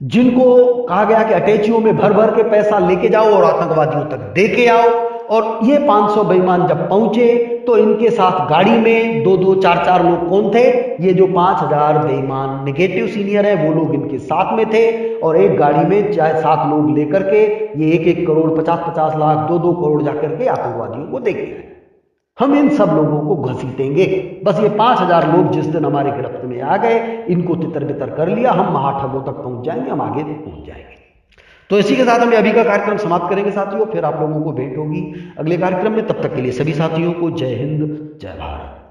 जिनको कहा गया कि अटैचियों में भर भर के पैसा लेके जाओ और आतंकवादियों तक दे के आओ। और ये 500 बेईमान जब पहुंचे तो इनके साथ गाड़ी में 2-2 4-4 लोग कौन थे? ये जो 5000 बेईमान नेगेटिव सीनियर है वो लोग इनके साथ में थे और एक गाड़ी में 7 लोग लेकर के ये 1-1 करोड़ 50-50 लाख 2-2 करोड़ जाकर के आतंकवादियों को दे गए। हम इन सब लोगों को घसीटेंगे। बस ये 5000 लोग जिस दिन हमारे गिरफ्त में आ गए इनको तितर बितर कर लिया, हम महाठगों तक पहुंच जाएंगे, हम आगे पहुंच जाएंगे। तो इसी के साथ हम अभी का कार्यक्रम समाप्त करेंगे साथियों, फिर आप लोगों को भेंट होगी अगले कार्यक्रम में। तब तक के लिए सभी साथियों को जय हिंद, जय भारत।